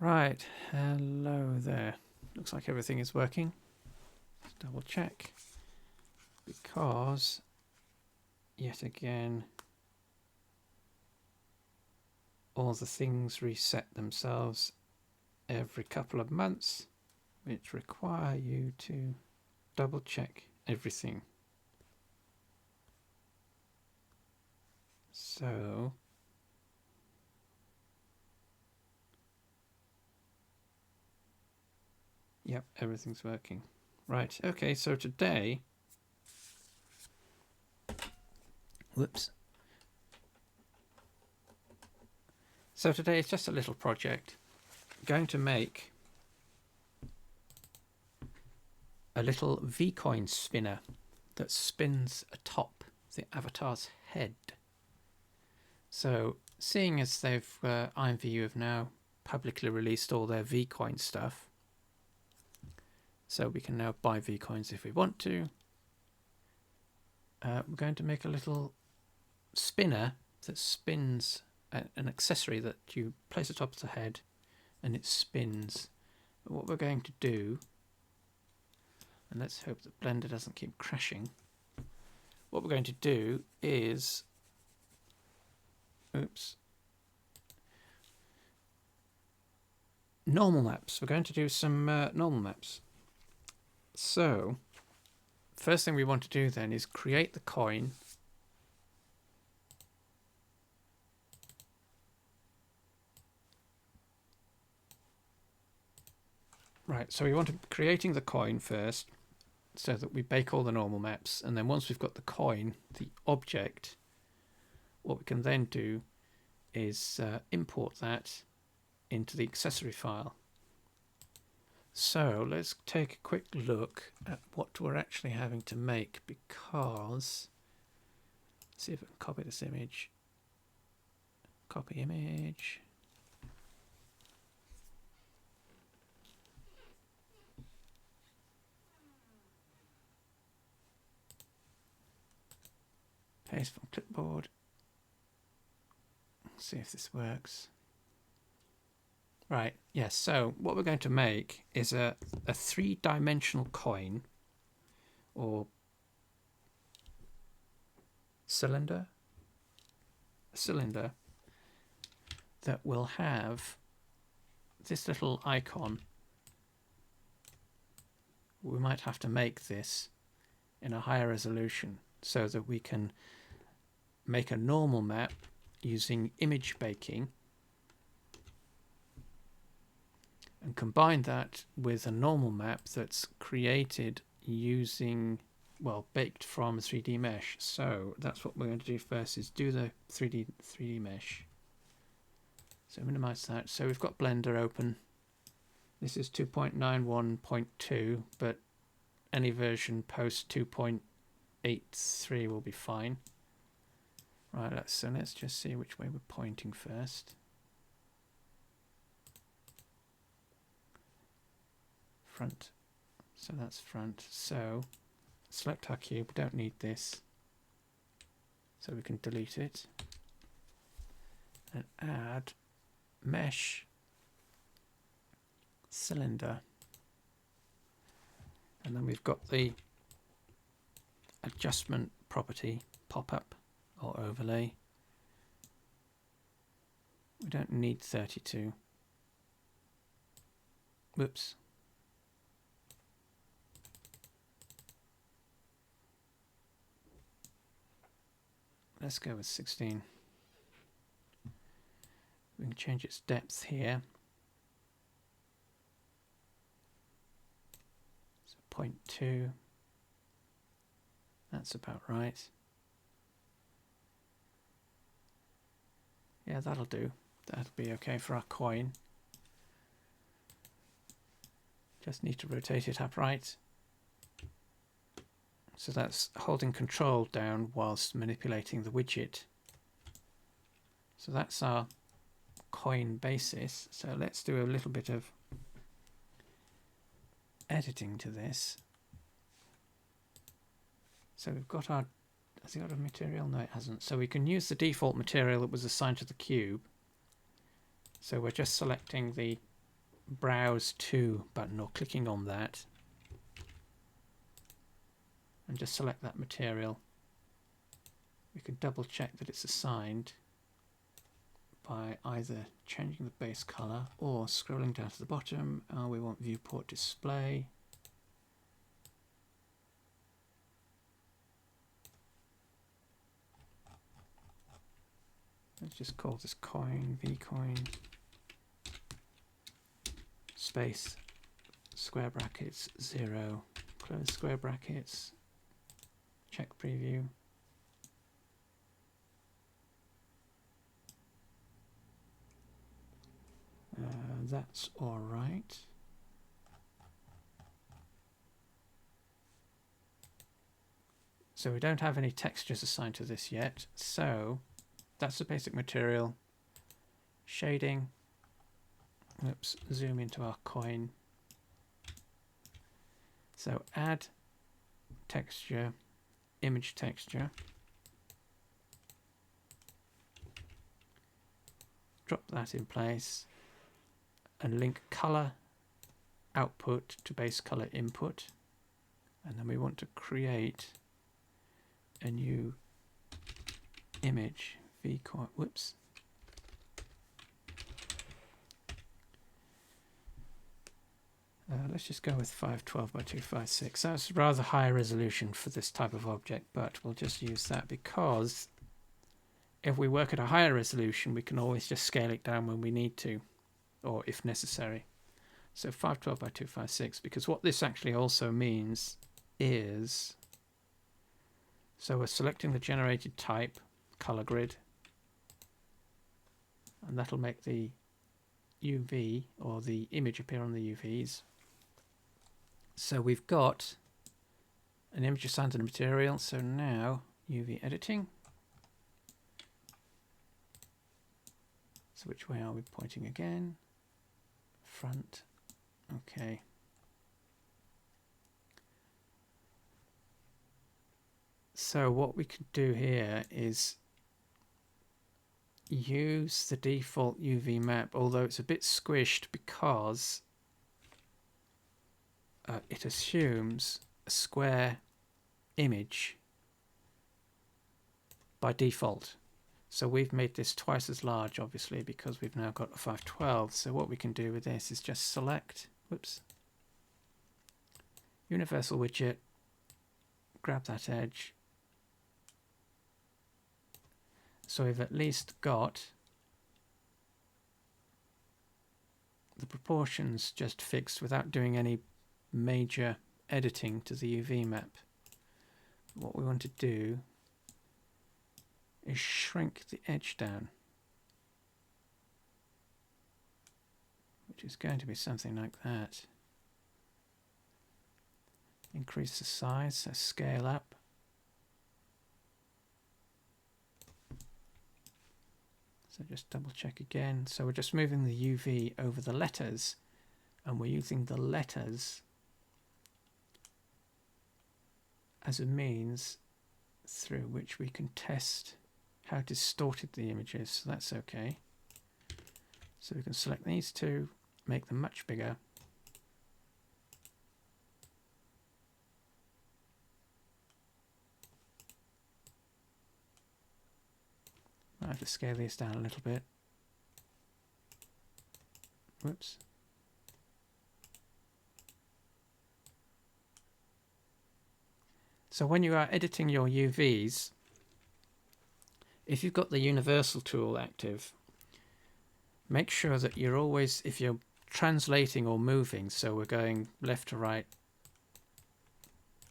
Right, hello there. Looks like everything is working. Let's double check. Because, yet again, all the things reset themselves every couple of months, which require you to double check everything. So, yep, everything's working. Right, okay, so today, whoops. So today it's just a little project. I'm going to make a little VCOINS spinner that spins atop the avatar's head. So, seeing as they've IMVU have now publicly released all their VCOINS stuff, so we can now buy VCOINS if we want to, we're going to make a little spinner that spins an accessory that you place atop of the head and it spins. But what we're going to do, and let's hope that Blender doesn't keep crashing, what we're going to do is, oops, normal maps. We're going to do some normal maps. So, first thing we want to do then is create the coin. Right, so we want to be creating the coin first so that we bake all the normal maps, and then once we've got the coin, the object, what we can then do is import that into the accessory file. So let's take a quick look at what we're actually having to make, because let's see if I can copy this image. Copy image. Paste from clipboard. See if this works. Right, yes, so what we're going to make is a three-dimensional coin or cylinder. A cylinder that will have this little icon. We might have to make this in a higher resolution so that we can make a normal map using image baking and combine that with a normal map that's created using, well, baked from 3D mesh. So that's what we're going to do first, is do the 3D mesh. So minimize that. So we've got Blender open. This is 2.91.2, but any version post 2.83 will be fine. Right, so let's just see which way we're pointing first. Front. So that's front. So select our cube. We don't need this. So we can delete it. And add mesh cylinder. And then we've got the adjustment property pop-up or overlay. We don't need 32. Whoops. Let's go with 16. We can change its depth here. So 0.2. That's about right. Yeah, that'll do. That'll be okay for our coin. Just need to rotate it upright. So that's holding control down whilst manipulating the widget. So that's our coin basis. So let's do a little bit of editing to this. So we've got our, has it got a material? No, it hasn't. So we can use the default material that was assigned to the cube. So we're just selecting the Browse to button or clicking on that and just select that material, we can double check that it's assigned by either changing the base color or scrolling down to the bottom. We want viewport display. Let's just call this coin, VCOIN, space, square brackets, 0, close square brackets, check preview. That's all right. So we don't have any textures assigned to this yet. So that's the basic material. Shading. Oops, zoom into our coin. So add texture, image texture. Drop that in place and link color output to base color input. And then we want to create a new image, VCOIN, whoops. Let's just go with 512 by 256. That's rather high resolution for this type of object, but we'll just use that because if we work at a higher resolution, we can always just scale it down when we need to, or if necessary. So 512 by 256, because what this actually also means is, so we're selecting the generated type, color grid, and that'll make the UV or the image appear on the UVs. So we've got an image assigned to the material. So now UV editing. So which way are we pointing again? Front. Okay. So what we could do here is use the default UV map, although it's a bit squished because it assumes a square image by default. So we've made this twice as large, obviously, because we've now got a 512. So what we can do with this is just select, whoops, universal widget, grab that edge. So we've at least got the proportions just fixed without doing any major editing to the UV map. What we want to do is shrink the edge down, which is going to be something like that. Increase the size, so scale up. So just double check again. So we're just moving the UV over the letters, and we're using the letters as a means through which we can test how distorted the image is. So that's okay. So we can select these two, make them much bigger. I have to scale these down a little bit. Whoops. So when you are editing your UVs, if you've got the universal tool active, make sure that you're always, if you're translating or moving, so we're going left to right,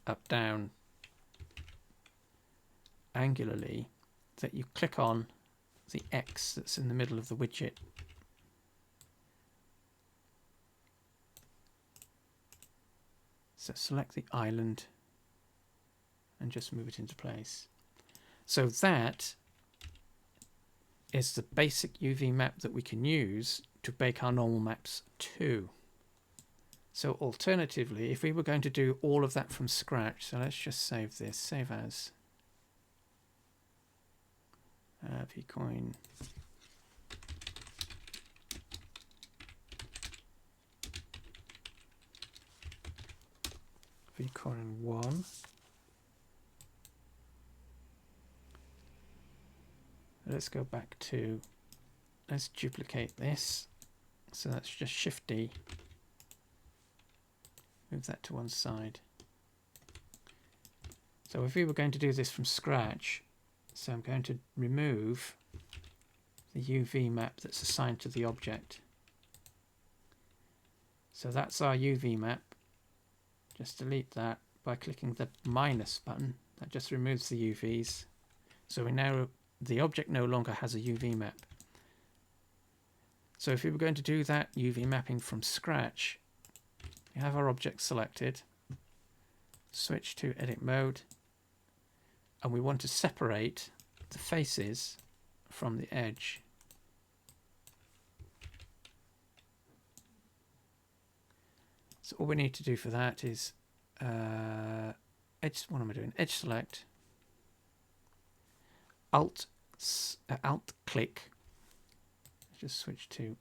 up, down, angularly, that you click on the X that's in the middle of the widget. So select the island and just move it into place. So that is the basic UV map that we can use to bake our normal maps to. So alternatively, if we were going to do all of that from scratch, so let's just save this, save as VCOIN VCOIN1. Let's go back to, let's duplicate this. So that's just Shift D. Move that to one side. So if we were going to do this from scratch, so I'm going to remove the UV map that's assigned to the object. So that's our UV map. Just delete that by clicking the minus button. That just removes the UVs. So we now, the object no longer has a UV map. So if we were going to do that UV mapping from scratch, we have our object selected, switch to edit mode, and we want to separate the faces from the edge. So all we need to do for that is edge. What am I doing? Edge select, Alt click. Just switch to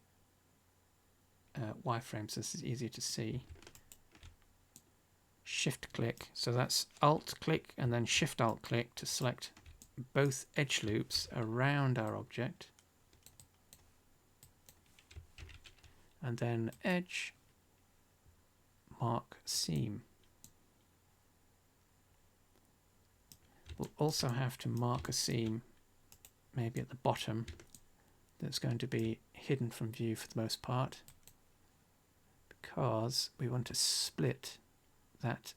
wireframe so this is easier to see. Shift click. So that's Alt click and then Shift Alt click to select both edge loops around our object. And then edge, mark seam. We'll also have to mark a seam maybe at the bottom that's going to be hidden from view for the most part, because we want to split that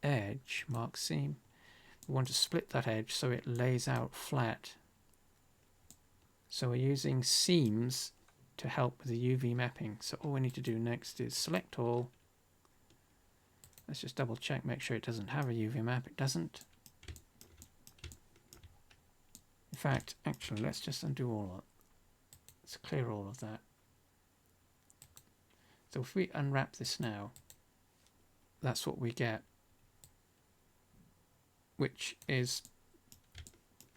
edge, mark seam. We want to split that edge so it lays out flat. So we're using seams to help with the UV mapping. So all we need to do next is select all. Let's just double check, make sure it doesn't have a UV map. It doesn't. In fact, actually, let's just undo all of it. Let's clear all of that. So if we unwrap this now, that's what we get, which is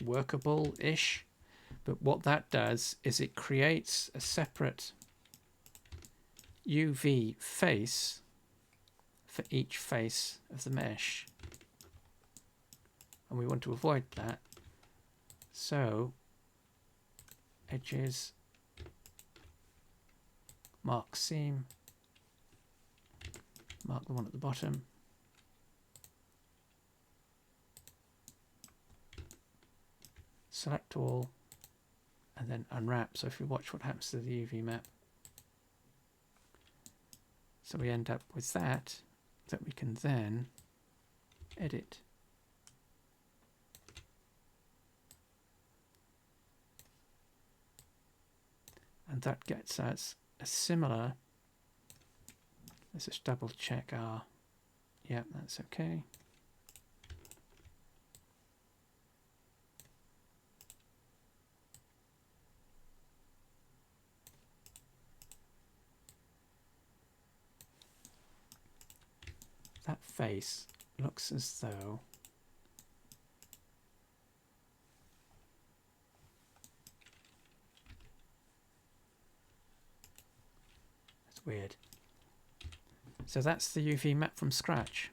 workable-ish. But what that does is it creates a separate UV face for each face of the mesh. And we want to avoid that. So, edges, mark seam, mark the one at the bottom, select all, and then unwrap. So if you watch what happens to the UV map. So we end up with that we can then edit. And that gets us a similar, let's just double check our, yep, that's okay. That face looks as though that's weird. So that's the UV map from scratch.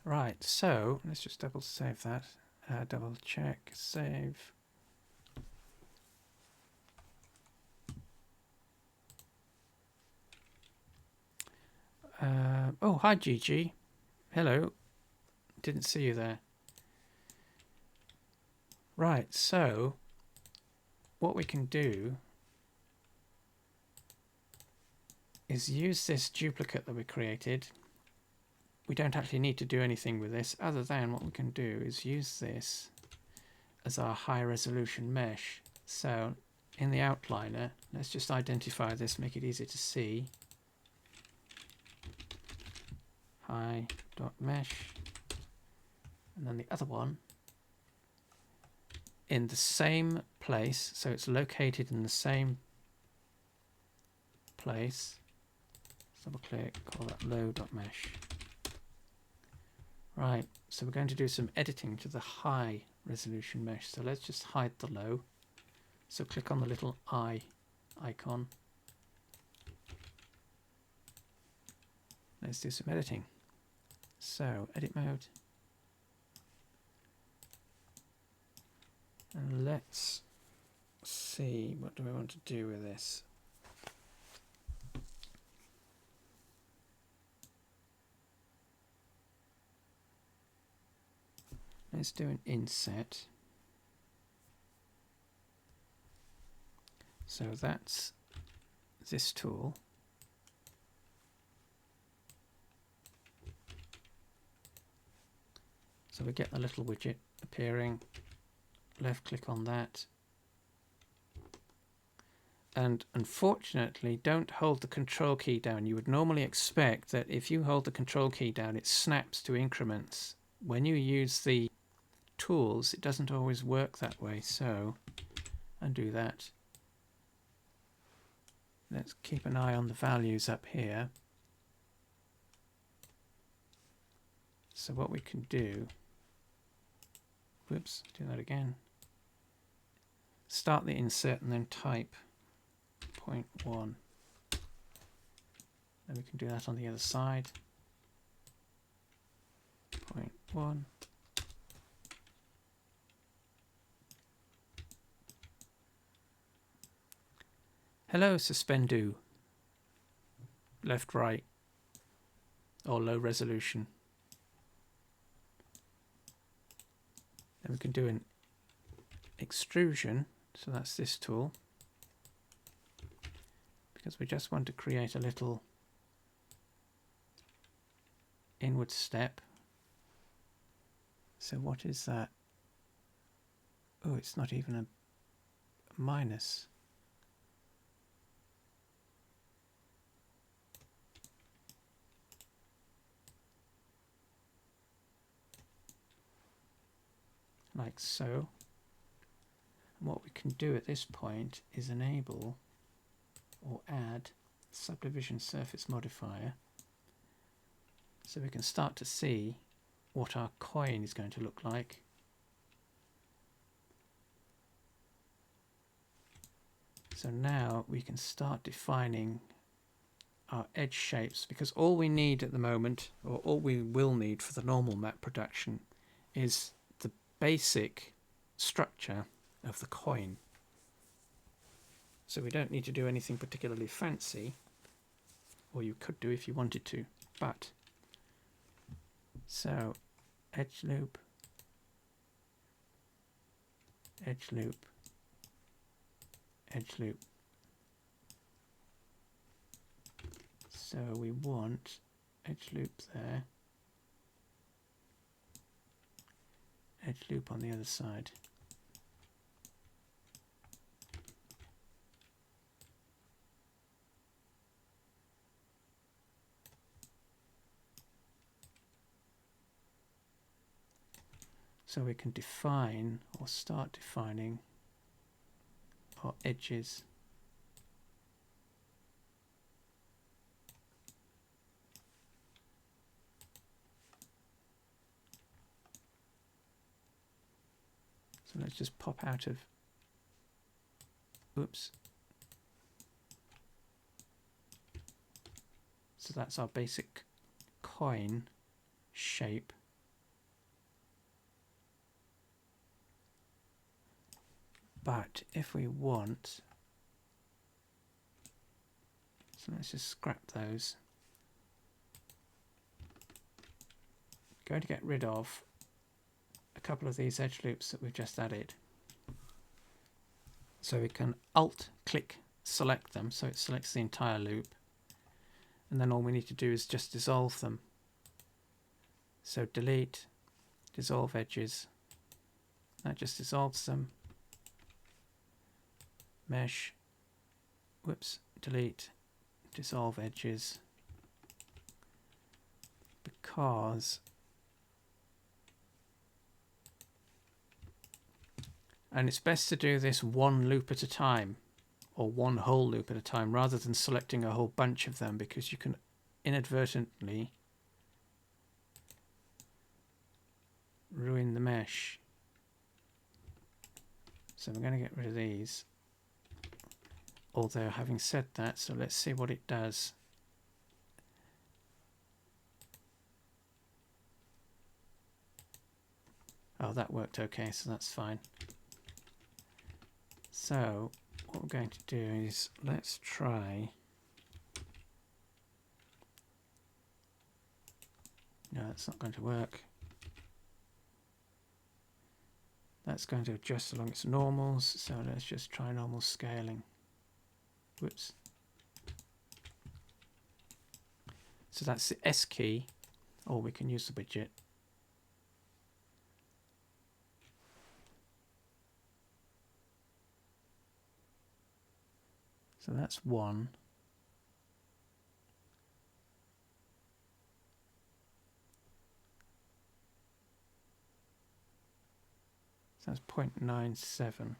Right, so let's just double save that, double check, save. Oh, hi Gigi. Hello. Didn't see you there. Right, so what we can do is use this duplicate that we created. We don't actually need to do anything with this other than what we can do is use this as our high resolution mesh. So in the outliner, let's just identify this, make it easy to see. High.mesh, and then the other one in the same place, so it's located in the same place. Double click, call that low.mesh. Right, so we're going to do some editing to the high resolution mesh. So let's just hide the low. So click on the little eye icon. Let's do some editing. So edit mode. And let's see, what do I want to do with this? Let's do an inset. So that's this tool. So we get the little widget appearing, left click on that. And unfortunately, don't hold the control key down. You would normally expect that if you hold the control key down, it snaps to increments. When you use the tools, it doesn't always work that way. So undo that. Let's keep an eye on the values up here. So what we can do, whoops, do that again. Start the insert and then type 0.1. Then we can do that on the other side. 0.1. Hello, suspendu. Left, right, or low resolution. Then we can do an extrusion. So that's this tool. Because we just want to create a little inward step. So what is that? Oh, it's not even a minus. Like so. And what we can do at this point is enable or add subdivision surface modifier, so we can start to see what our coin is going to look like. So now we can start defining our edge shapes, because all we need at the moment, or all we will need for the normal map production, is the basic structure of the coin. So we don't need to do anything particularly fancy, or you could do if you wanted to, but so edge loop, edge loop, edge loop. So we want edge loop there, edge loop on the other side. So we can define or start defining our edges. So let's just pop out of, oops. So that's our basic coin shape. But if we want, so let's just scrap those. Going to get rid of a couple of these edge loops that we've just added. So we can Alt click select them, so it selects the entire loop. And then all we need to do is just dissolve them. So delete, dissolve edges. That just dissolves them. Mesh, whoops, delete, dissolve edges, because, and it's best to do this one loop at a time, or one whole loop at a time, rather than selecting a whole bunch of them, because you can inadvertently ruin the mesh. So we're going to get rid of these. Although having said that, so let's see what it does. Oh, that worked okay, so that's fine. So what we're going to do is let's try. No, that's not going to work. That's going to adjust along its normals, so let's just try normal scaling. Whoops. So that's the S key, or we can use the widget. So that's 1. So that's 0.97.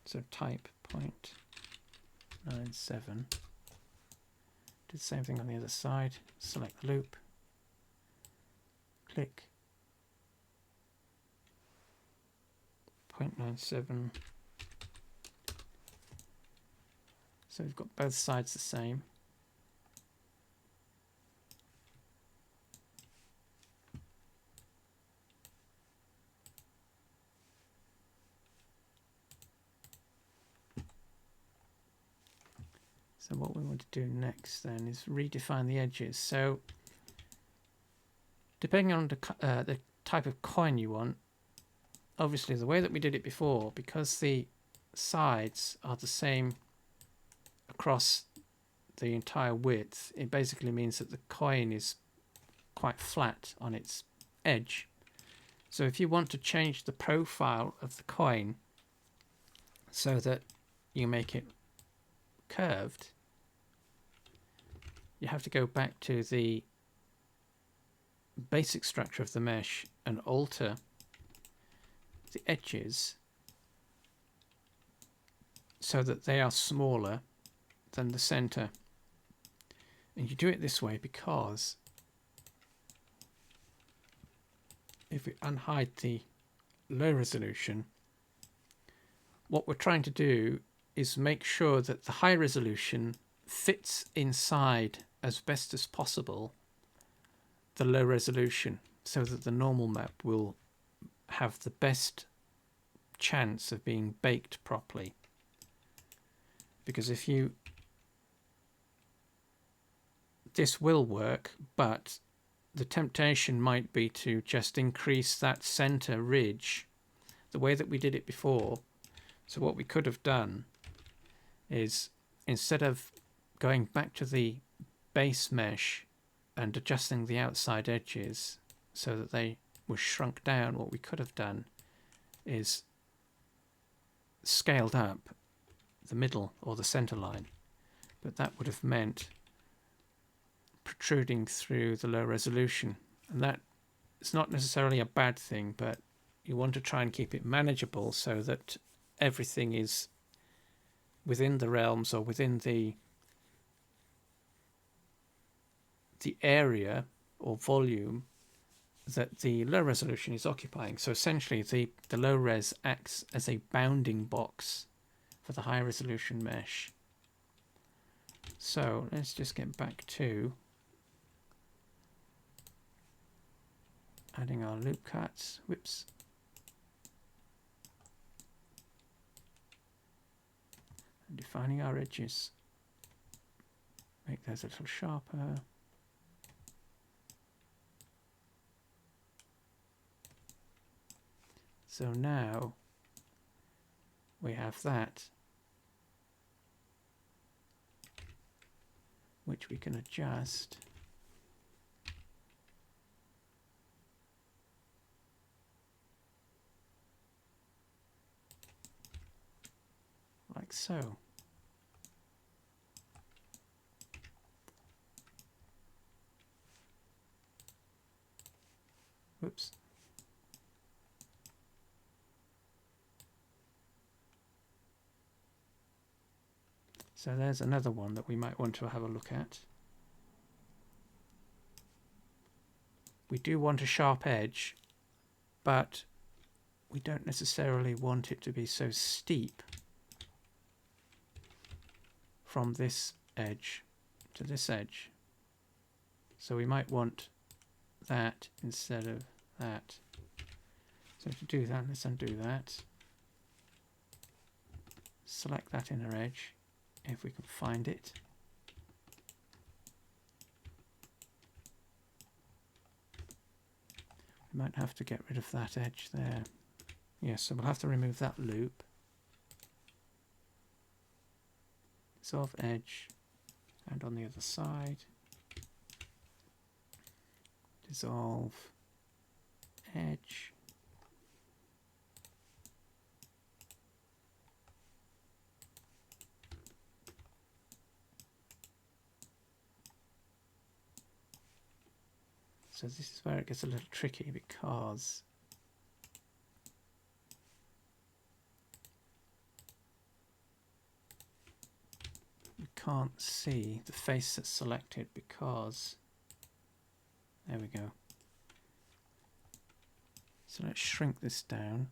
So type 0.97. Do the same thing on the other side. Select the loop. Click. 0.97. So we've got both sides the same. So what we want to do next then is redefine the edges. So depending on the type of coin you want, obviously the way that we did it before, because the sides are the same across the entire width, it basically means that the coin is quite flat on its edge. So if you want to change the profile of the coin so that you make it curved, you have to go back to the basic structure of the mesh and alter the edges so that they are smaller than the center. And you do it this way because if we unhide the low resolution, what we're trying to do is make sure that the high resolution fits inside as best as possible the low resolution, so that the normal map will have the best chance of being baked properly. Because if you, this will work, but the temptation might be to just increase that center ridge the way that we did it before. So what we could have done is, instead of going back to the base mesh and adjusting the outside edges so that they were shrunk down, what we could have done is scaled up the middle or the center line. But that would have meant protruding through the low resolution, and that is not necessarily a bad thing, but you want to try and keep it manageable so that everything is within the realms or within the area or volume that the low resolution is occupying. So essentially the low res acts as a bounding box for the high resolution mesh. So let's just get back to adding our loop cuts. Whoops. And defining our edges. Make those a little sharper. So now we have that, which we can adjust like so. Whoops. So there's another one that we might want to have a look at. We do want a sharp edge, but we don't necessarily want it to be so steep. from this edge to this edge. So we might want that instead of that. So to do that, let's undo that. Select that inner edge if we can find it. We might have to get rid of that edge there. Yes, so we'll have to remove that loop. Dissolve edge, and on the other side, dissolve edge. So this is where it gets a little tricky because you can't see the face that's selected because, there we go. So let's shrink this down.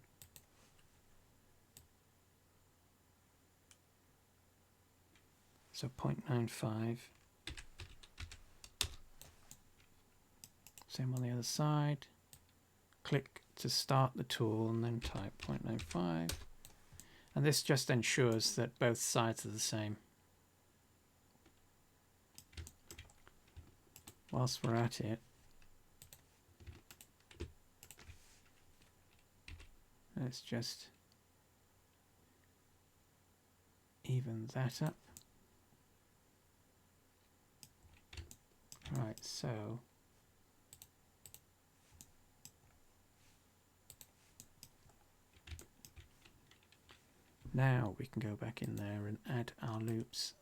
So 0.95. Same on the other side. Click to start the tool and then type 0.95. And this just ensures that both sides are the same. Whilst we're at it, let's just even that up. Right, so now we can go back in there and add our loops.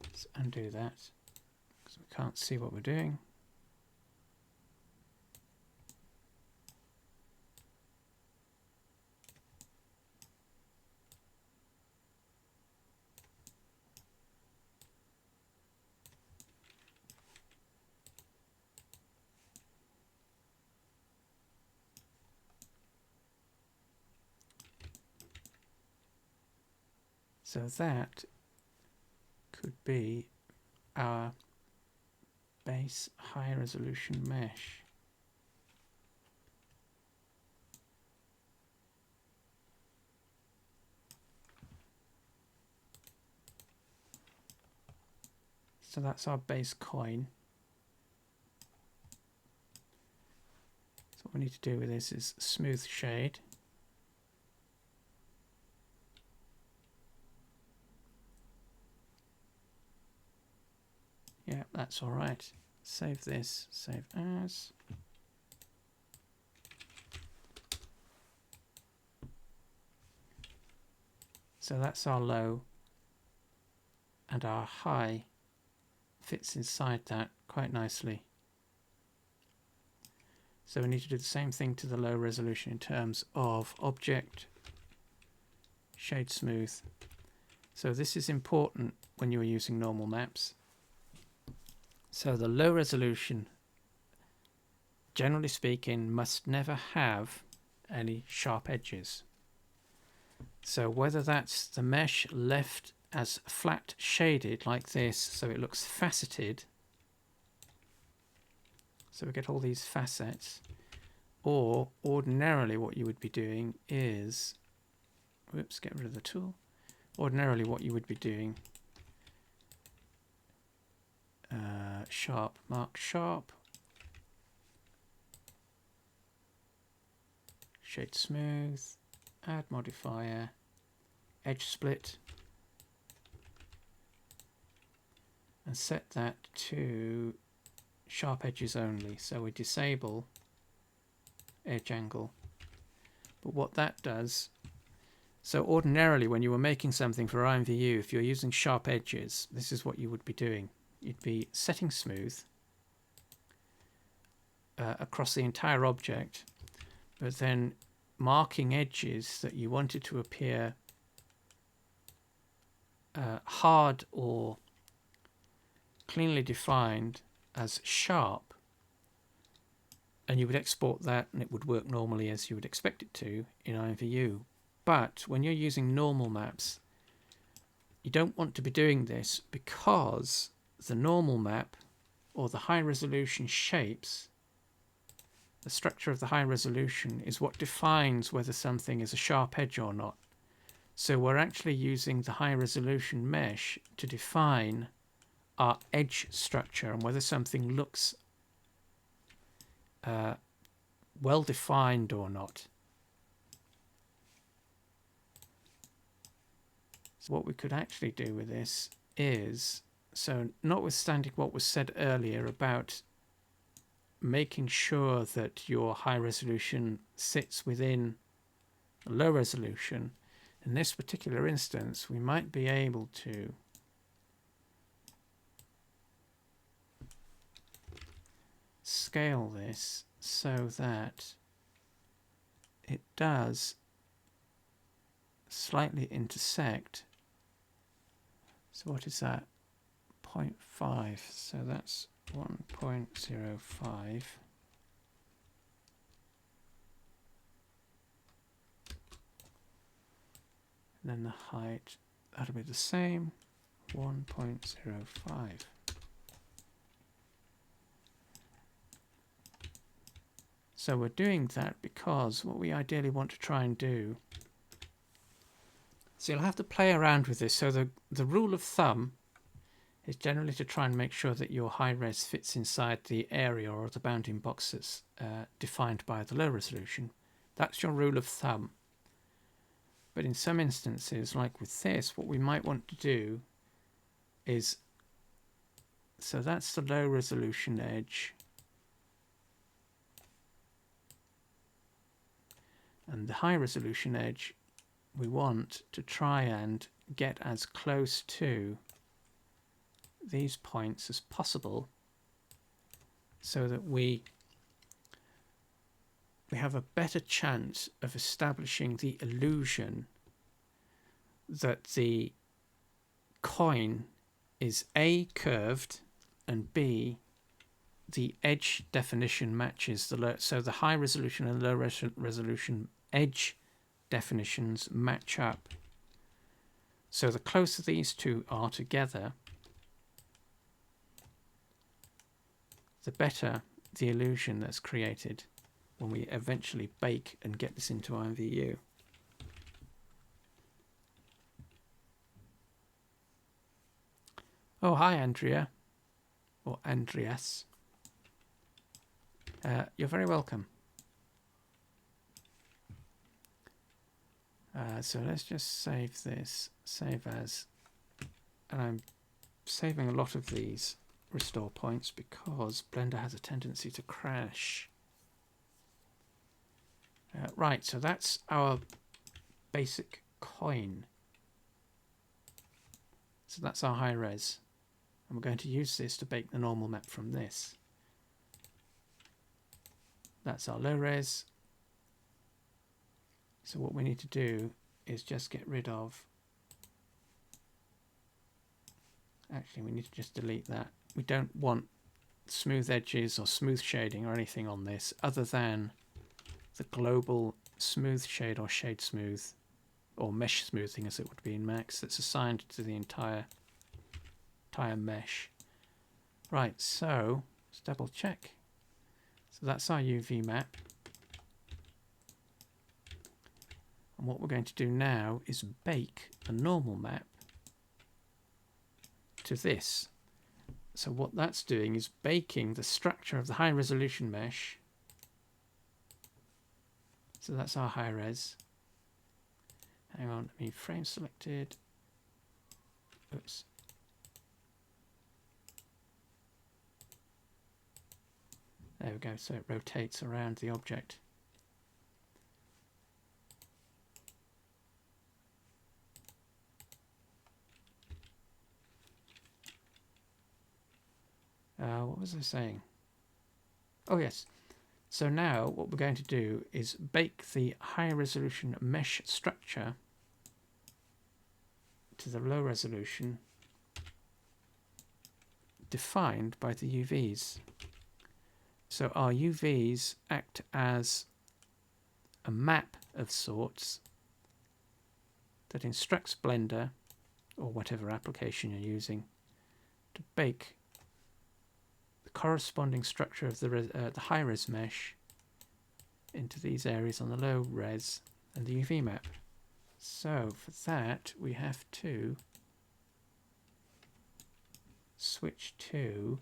Let's undo that because we can't see what we're doing. So that could be our base high resolution mesh. So that's our base coin. So what we need to do with this is smooth shade. Yeah, that's all right. Save this, save as. So that's our low, and our high fits inside that quite nicely. So we need to do the same thing to the low resolution in terms of object, shade smooth. So this is important when you are using normal maps. So the low resolution, generally speaking, must never have any sharp edges. So whether that's the mesh left as flat shaded like this, so it looks faceted, so we get all these facets, or ordinarily what you would be doing is, whoops, get rid of the tool. Ordinarily what you would be doing, sharp, mark sharp, shade smooth, add modifier, edge split, and set that to sharp edges only. So we disable edge angle. But what that does, so ordinarily when you were making something for IMVU, if you're using sharp edges, this is what you would be doing. You'd be setting smooth across the entire object, but then marking edges that you wanted to appear hard or cleanly defined as sharp, and you would export that and it would work normally as you would expect it to in IMVU. But when you're using normal maps, you don't want to be doing this, because the normal map or the high resolution shapes, the structure of the high resolution is what defines whether something is a sharp edge or not. So we're actually using the high resolution mesh to define our edge structure and whether something looks well defined or not. So what we could actually do with this is, so notwithstanding what was said earlier about making sure that your high resolution sits within a low resolution, in this particular instance we might be able to scale this so that it does slightly intersect. So what is that? 0.5. So that's 1.05. And then the height, that'll be the same, 1.05. So we're doing that because what we ideally want to try and do, so you'll have to play around with this. So the rule of thumb is generally to try and make sure that your high res fits inside the area or the bounding boxes defined by the low resolution. That's your rule of thumb. But in some instances, like with this, what we might want to do is, so that's the low resolution edge, and the high resolution edge we want to try and get as close to these points as possible, so that we have a better chance of establishing the illusion that the coin is A, curved, and B, the edge definition matches the low, so the high resolution and low resolution edge definitions match up. So the closer these two are together, the better the illusion that's created when we eventually bake and get this into IMVU. Oh, hi Andrea, or Andreas. You're very welcome. So let's just save this, save as, and I'm saving a lot of these restore points because Blender has a tendency to crash. Right, so that's our basic coin. So that's our high res. And we're going to use this to bake the normal map from this. That's our low res. So what we need to do is just get rid of, actually we need to just delete that. We don't want smooth edges or smooth shading or anything on this other than the global smooth shade or shade smooth or mesh smoothing as it would be in Max that's assigned to the entire mesh. Right, so let's double check. So that's our UV map. And what we're going to do now is bake a normal map to this. So what that's doing is baking the structure of the high resolution mesh. So that's our high res. Hang on, let me frame selected. Oops. There we go, so it rotates around the object. What was I saying? Oh yes. So now what we're going to do is bake the high resolution mesh structure to the low resolution defined by the UVs. So our UVs act as a map of sorts that instructs Blender, or whatever application you're using, to bake the corresponding structure of the high-res mesh into these areas on the low-res and the UV map. So for that we have to switch to,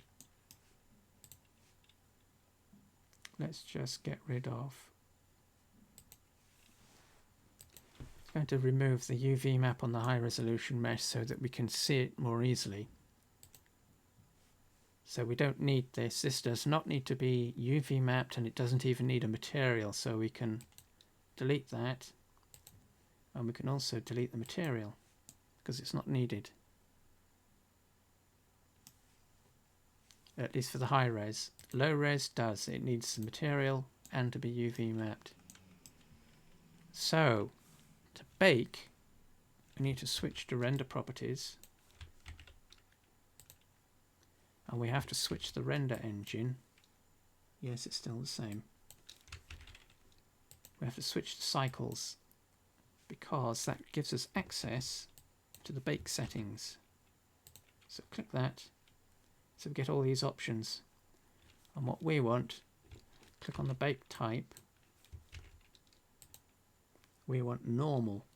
let's just get rid of, I'm going to remove the UV map on the high resolution mesh so that we can see it more easily. So we don't need this. This does not need to be UV mapped, and it doesn't even need a material, so we can delete that, and we can also delete the material because it's not needed, at least for the high res. Low res does, it needs the material and to be UV mapped. So to bake, we need to switch to render properties, and we have to switch the render engine. Yes, it's still the same. We have to switch to cycles because that gives us access to the bake settings. So click that, so we get all these options. And what we want, click on the bake type, we want normal.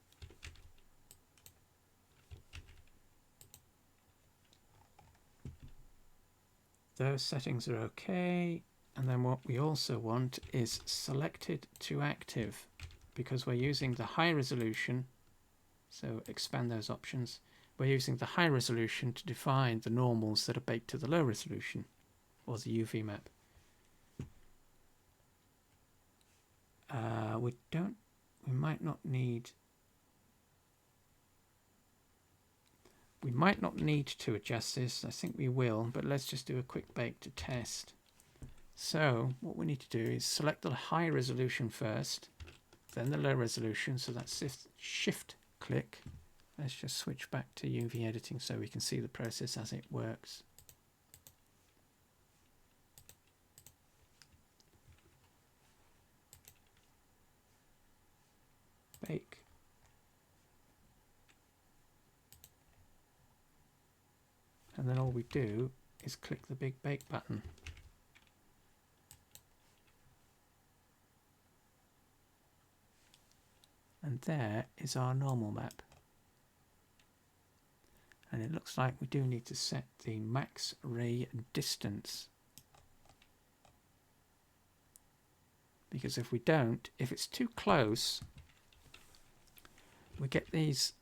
Those settings are okay, and then what we also want is selected to active, because we're using the high resolution, so expand those options. We're using the high resolution to define the normals that are baked to the low resolution, or the UV map. We might not need to adjust this. I think we will, but let's just do a quick bake to test. So what we need to do is select the high resolution first, then the low resolution, so that's shift click. Let's just switch back to UV editing so we can see the process as it works. Bake. And then all we do is click the big bake button. And there is our normal map. And it looks like we do need to set the max ray distance, because if we don't, if it's too close, we get this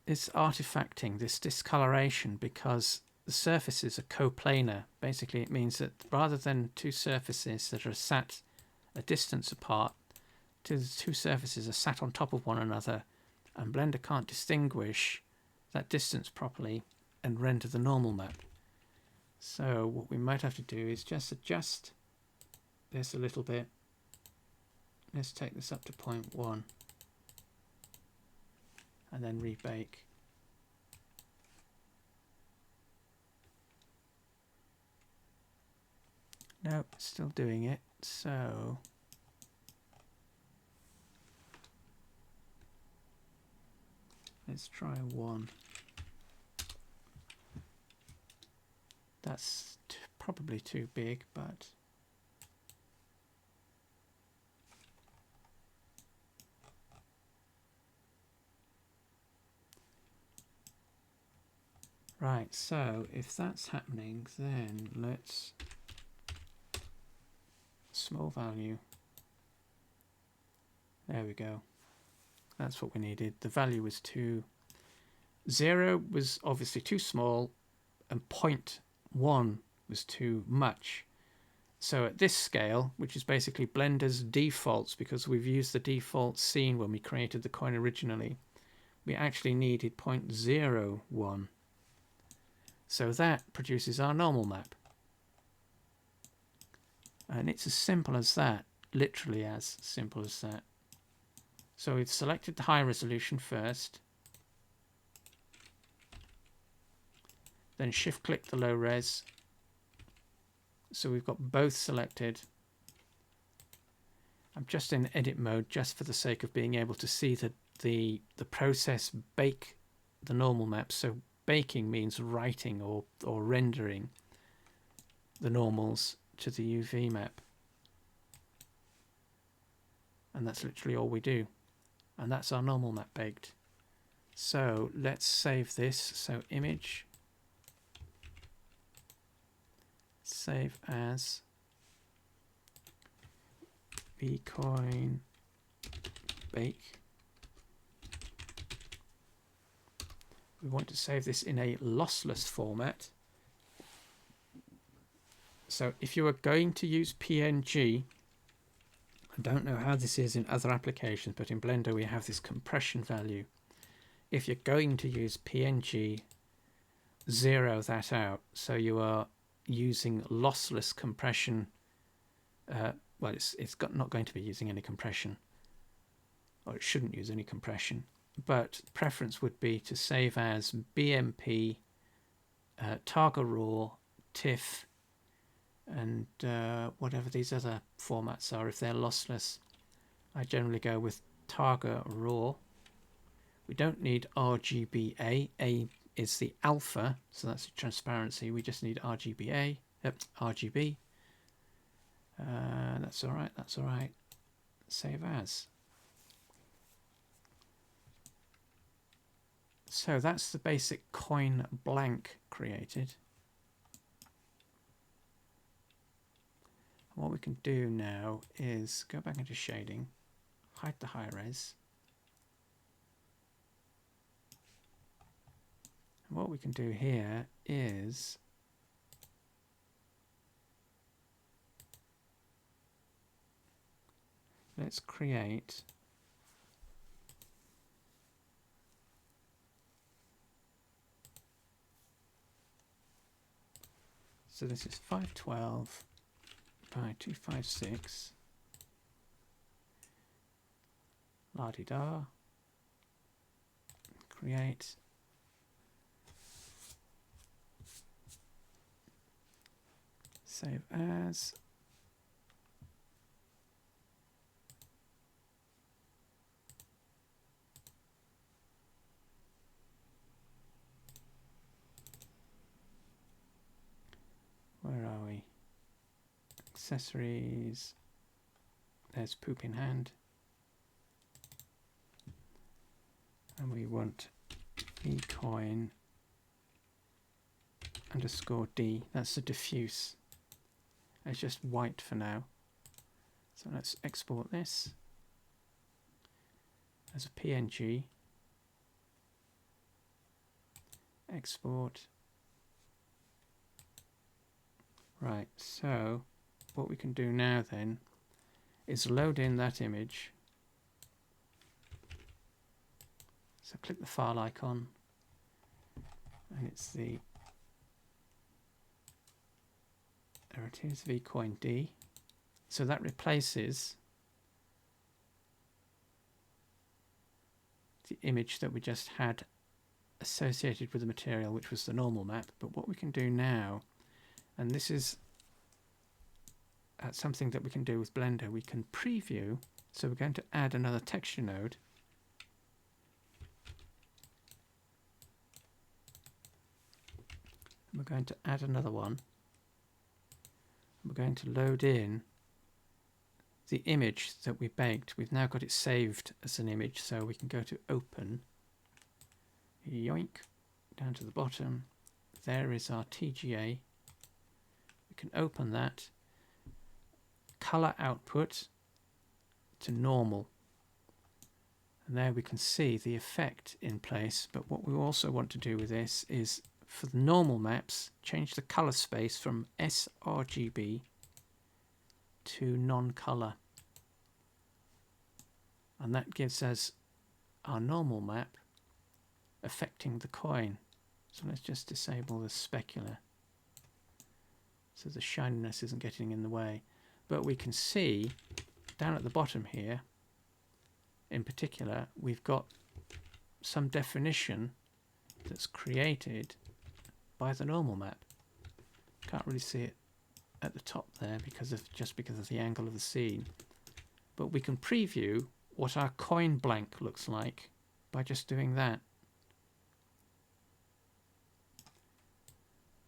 artifacting, this discoloration, because the surfaces are coplanar. Basically it means that rather than two surfaces that are sat a distance apart, the two surfaces are sat on top of one another, and Blender can't distinguish that distance properly and render the normal map. So what we might have to do is just adjust this a little bit. Let's take this up to 0.1 and then rebake. Nope, still doing it. So let's try 1. That's probably too big, but right, so if that's happening, then let's small value. There we go. That's what we needed. The value was 2. 0 was obviously too small, and 0.1 was too much. So at this scale, which is basically Blender's defaults, because we've used the default scene when we created the coin originally, we actually needed 0.01. So that produces our normal map. And it's as simple as that, literally as simple as that. So we've selected the high resolution first, then shift click the low res, So we've got both selected. I'm just in edit mode just for the sake of being able to see the process bake the normal map. So baking means writing or rendering the normals to the UV map. And that's literally all we do. And that's our normal map baked. So let's save this. So image, save as VCOIN bake. We want to save this in a lossless format. So if you are going to use PNG, I don't know how this is in other applications, but in Blender we have this compression value. If you're going to use PNG, zero that out. So you are using lossless compression. Well, it's not going to be using any compression, or it shouldn't use any compression. But preference would be to save as BMP, Targa Raw, TIFF, and whatever these other formats are. If they're lossless, I generally go with Targa Raw. We don't need RGBA. A is the alpha, so that's the transparency. We just need RGBA, RGB. That's all right. That's all right. Save as. So that's the basic coin blank created. What we can do now is go back into shading, hide the high res. And what we can do here is let's create so this is 512 by 256 la-di-da, create, save as, where are we? Accessories, there's poop in hand, and we want VCOIN _D, that's the diffuse. It's just white for now. So let's export this as a PNG, export. Right, so what we can do now then is load in that image. So click the file icon, and it's the, there it is, VCOIN D. So that replaces the image that we just had associated with the material, which was the normal map. But what we can do now, and this is something that we can do with Blender, we can preview. So we're going to add another texture node. And we're going to add another one. We're going to load in the image that we baked. We've now got it saved as an image, so we can go to open, yoink, down to the bottom. There is our TGA. We can open that, color output to normal, and there we can see the effect in place. But what we also want to do with this is, for the normal maps, change the color space from sRGB to non-color, and that gives us our normal map affecting the coin. So let's just disable the specular so the shininess isn't getting in the way. But we can see down at the bottom here, in particular, we've got some definition that's created by the normal map. Can't really see it at the top there because of the angle of the scene. But we can preview what our coin blank looks like by just doing that.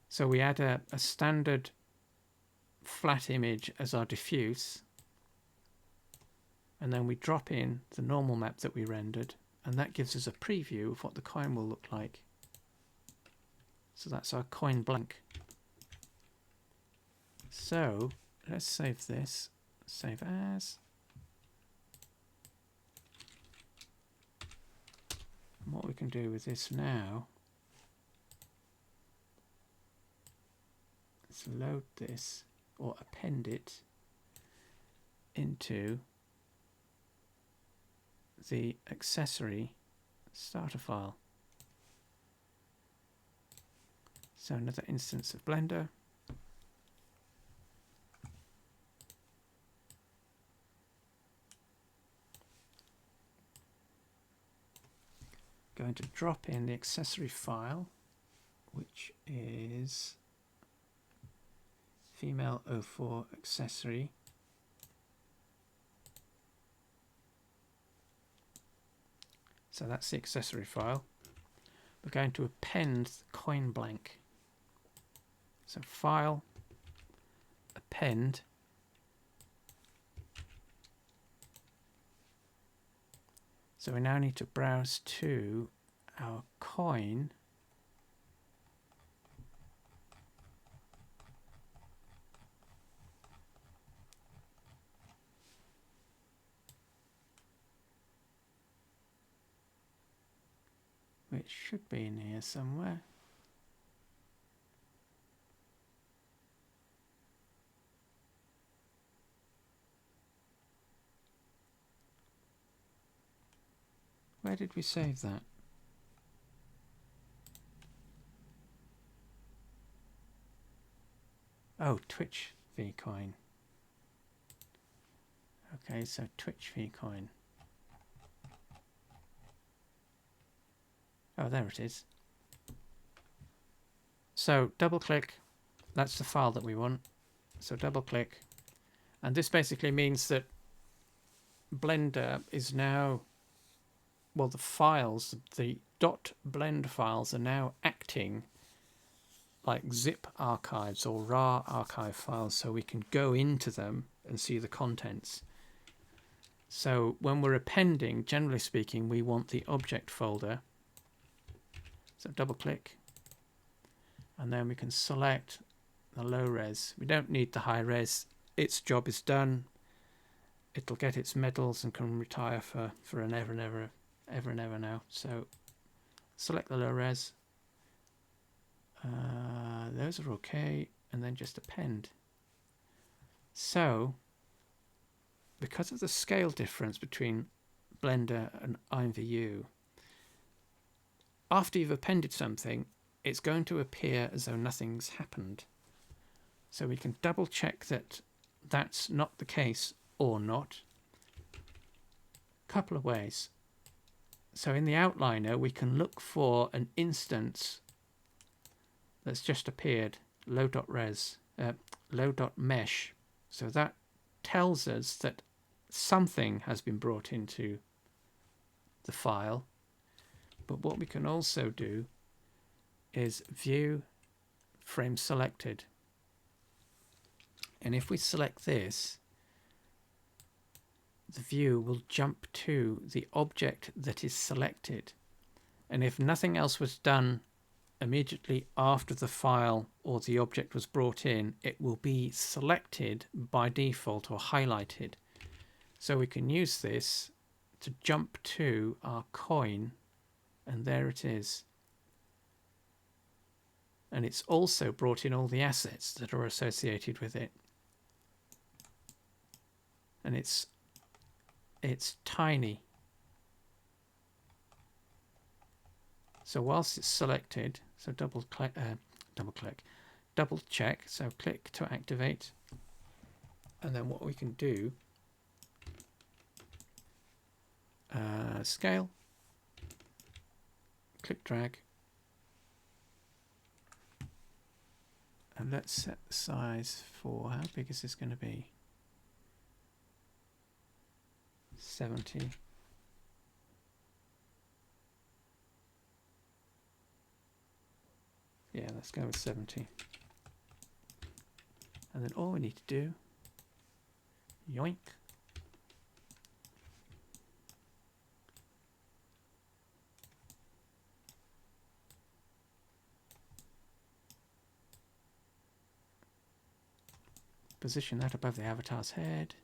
So we add a standard flat image as our diffuse, and then we drop in the normal map that we rendered, and that gives us a preview of what the coin will look like. So that's our coin blank. So let's save this, save as. And what we can do with this now, let's load this or append it into the accessory starter file. So another instance of Blender. Going to drop in the accessory file, which is female 04 accessory. So that's the accessory file. We're going to append the coin blank. So file, append, so we now need to browse to our coin. Which should be in here somewhere. Where did we save that? Oh, Twitch VCOIN. Okay, so Twitch VCOIN. Oh, there it is. So double click, that's the file that we want. So double click, and this basically means that Blender is now, well, the files, the .blend files are now acting like zip archives or RAR archive files, so we can go into them and see the contents. So when we're appending, generally speaking, we want the object folder. So double click, and then we can select the low res. We don't need the high res. Its job is done. It'll get its medals and can retire for an ever and ever now. So select the low res. Those are okay, and then just append. So because of the scale difference between Blender and IMVU, after you've appended something, it's going to appear as though nothing's happened. So we can double check that that's not the case or not. Couple of ways. So in the outliner, we can look for an instance that's just appeared, low.res, low.mesh. So that tells us that something has been brought into the file. But what we can also do is view frame selected. And if we select this, the view will jump to the object that is selected. And if nothing else was done immediately after the file or the object was brought in, it will be selected by default or highlighted. So we can use this to jump to our coin, and there it is. And it's also brought in all the assets that are associated with it. And it's tiny. So whilst it's selected, so double check, so click to activate. And then what we can do, scale, click drag, And let's set the size for, how big is this going to be? 70. Yeah, let's go with 70. And then all we need to do, yoink. Position that above the avatar's head.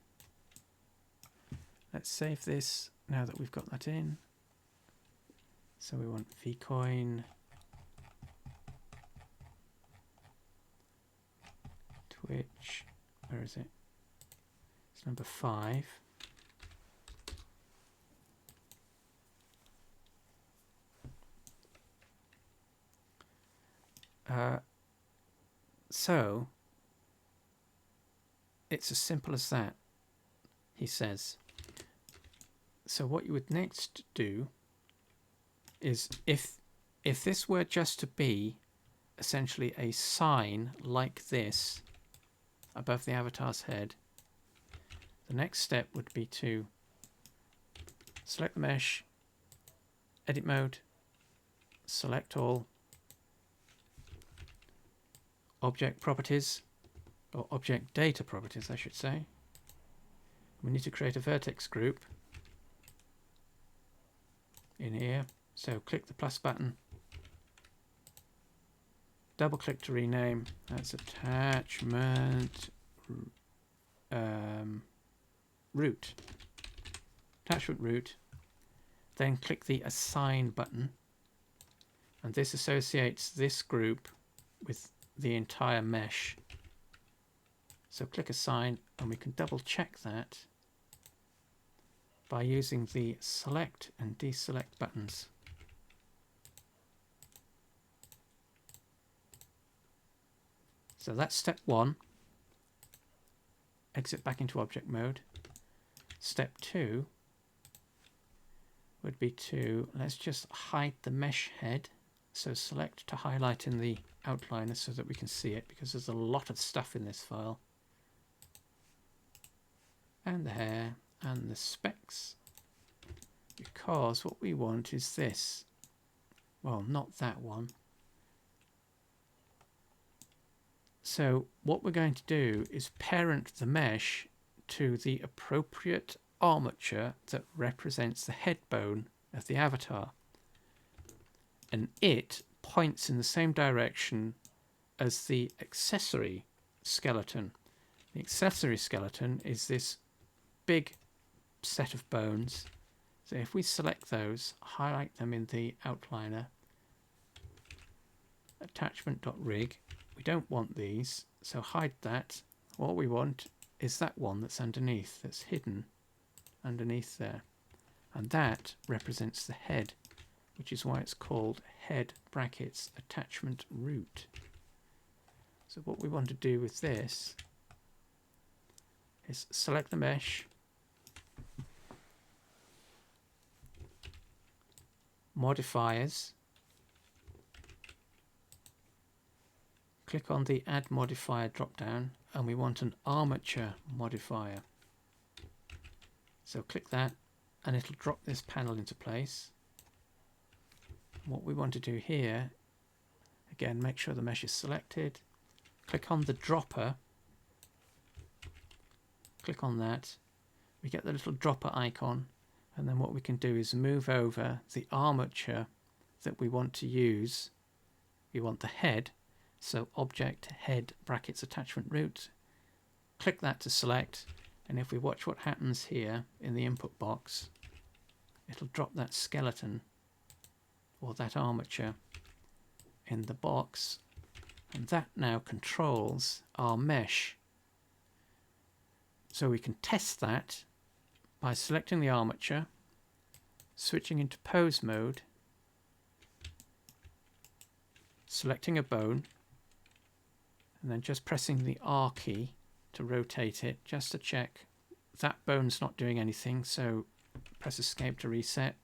Let's save this now that we've got that in. So we want VCOIN Twitch, where is it? It's number 5. So it's as simple as that, he says. So what you would next do is, if this were just to be essentially a sign like this above the avatar's head, the next step would be to select the mesh, edit mode, select all, object properties, or object data properties I should say. We need to create a vertex group in here, so click the plus button, double click to rename, that's attachment root, attachment root, then click the assign button, and this associates this group with the entire mesh. So click assign, and we can double check that by using the select and deselect buttons. So that's step 1. Exit back into object mode. Step 2 would be to, let's just hide the mesh head. So select to highlight in the outliner so that we can see it, because there's a lot of stuff in this file. And the hair and the specs, because what we want is this. Well, not that one. So what we're going to do is parent the mesh to the appropriate armature that represents the head bone of the avatar, and it points in the same direction as the accessory skeleton. The accessory skeleton is this big set of bones. So if we select those, highlight them in the outliner, attachment.rig, we don't want these, so hide that. What we want is that one that's underneath, that's hidden underneath there, and that represents the head, which is why it's called head brackets attachment root. So what we want to do with this is select the mesh, modifiers, click on the add modifier drop down, and we want an armature modifier. So click that and it'll drop this panel into place. What we want to do here, again, make sure the mesh is selected, click on the dropper, click on that, we get the little dropper icon, and then what we can do is move over the armature that we want to use. We want the head, so object head brackets attachment root, click that to select, and if we watch what happens here in the input box, it'll drop that skeleton or that armature in the box, and that now controls our mesh. So we can test that by selecting the armature, switching into pose mode, selecting a bone, and then just pressing the R key to rotate it, just to check that bone's not doing anything. So press escape to reset,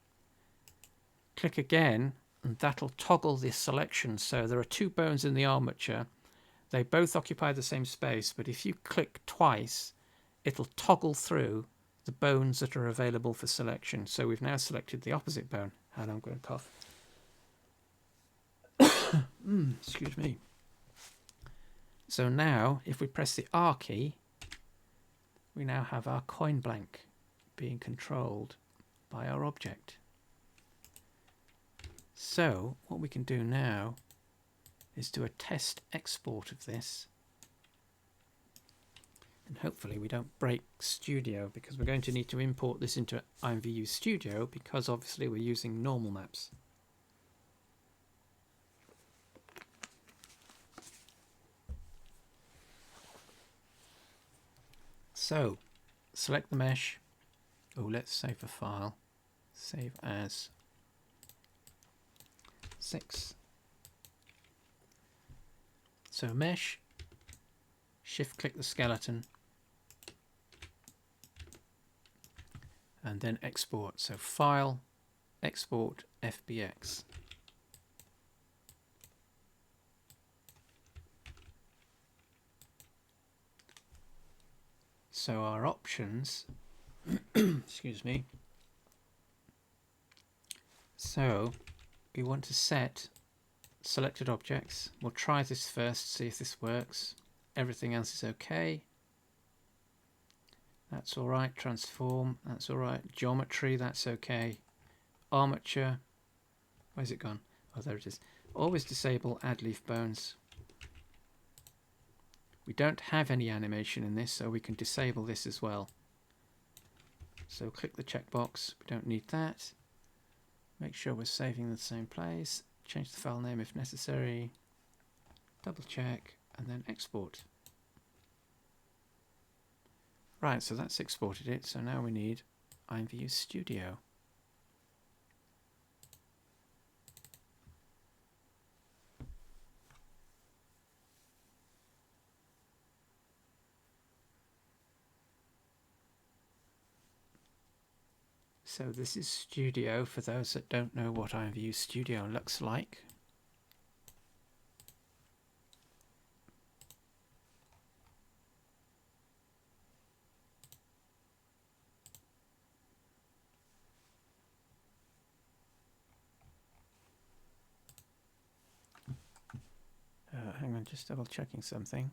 click again, and that'll toggle this selection. So there are 2 bones in the armature, They both occupy the same space, but if you click twice, it'll toggle through the bones that are available for selection. So we've now selected the opposite bone. And I'm going to cough. Excuse me. So now, if we press the R key, we now have our coin blank being controlled by our object. So what we can do now is do a test export of this. And hopefully we don't break Studio, because we're going to need to import this into IMVU Studio, because obviously we're using normal maps. So select the mesh. Oh, let's save a file. Save as 6. So mesh, shift click the skeleton, and then export. So file, export FBX. So our options, excuse me. So we want to set selected objects. We'll try this first, see if this works. Everything else is okay. That's all right. Transform, that's all right. Geometry, that's okay. Armature, where's it gone? Oh, there it is. Always disable add leaf bones. We don't have any animation in this, so we can disable this as well. So click the checkbox. We don't need that. Make sure we're saving in the same place. Change the file name if necessary. Double check and then export. Right, so that's exported it. So now we need IMVU Studio. So this is Studio for those that don't know what IMVU Studio looks like. Hang on, just double checking something.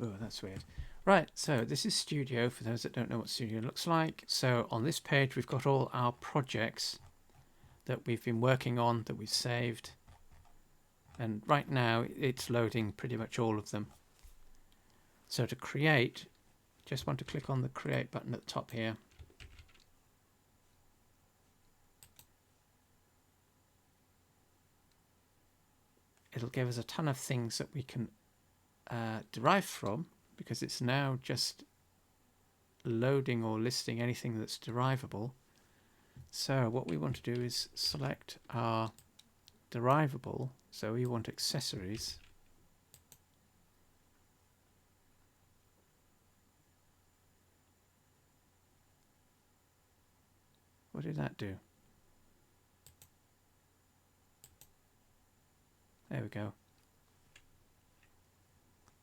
Oh, that's weird. Right, so this is Studio for those that don't know what Studio looks like. So on this page we've got all our projects that we've been working on, that we've saved. And right now it's loading pretty much all of them. So to create, just want to click on the Create button at the top here. It'll give us a ton of things that we can derive from, because it's now just loading or listing anything that's derivable. So what we want to do is select our derivable. So we want accessories. What did that do? There we go.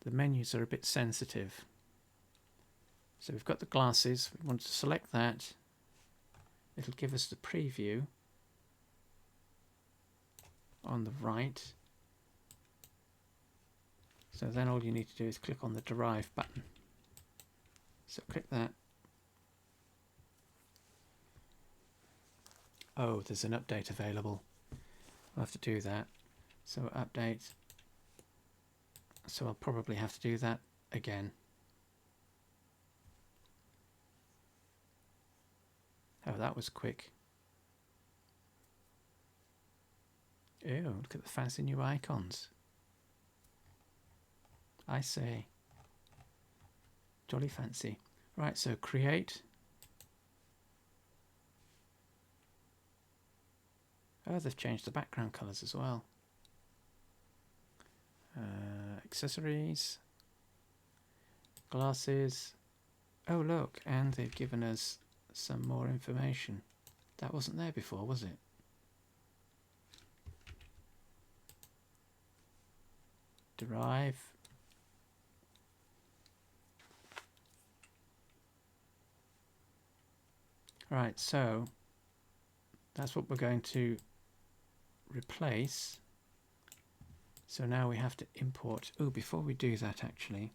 The menus are a bit sensitive. So we've got the glasses. We want to select that. It'll give us the preview on the right. So then all you need to do is click on the Derive button. So click that. Oh, there's an update available. I'll have to do that. So update. So I'll probably have to do that again. Oh, that was quick. Ew, look at the fancy new icons. I say. Jolly fancy. Right, so create. Oh, they've changed the background colours as well. Accessories. Glasses. Oh, look, and they've given us some more information. That wasn't there before, was it? Derive. Right, so that's what we're going to replace. So now we have to import. Oh, before we do that, actually.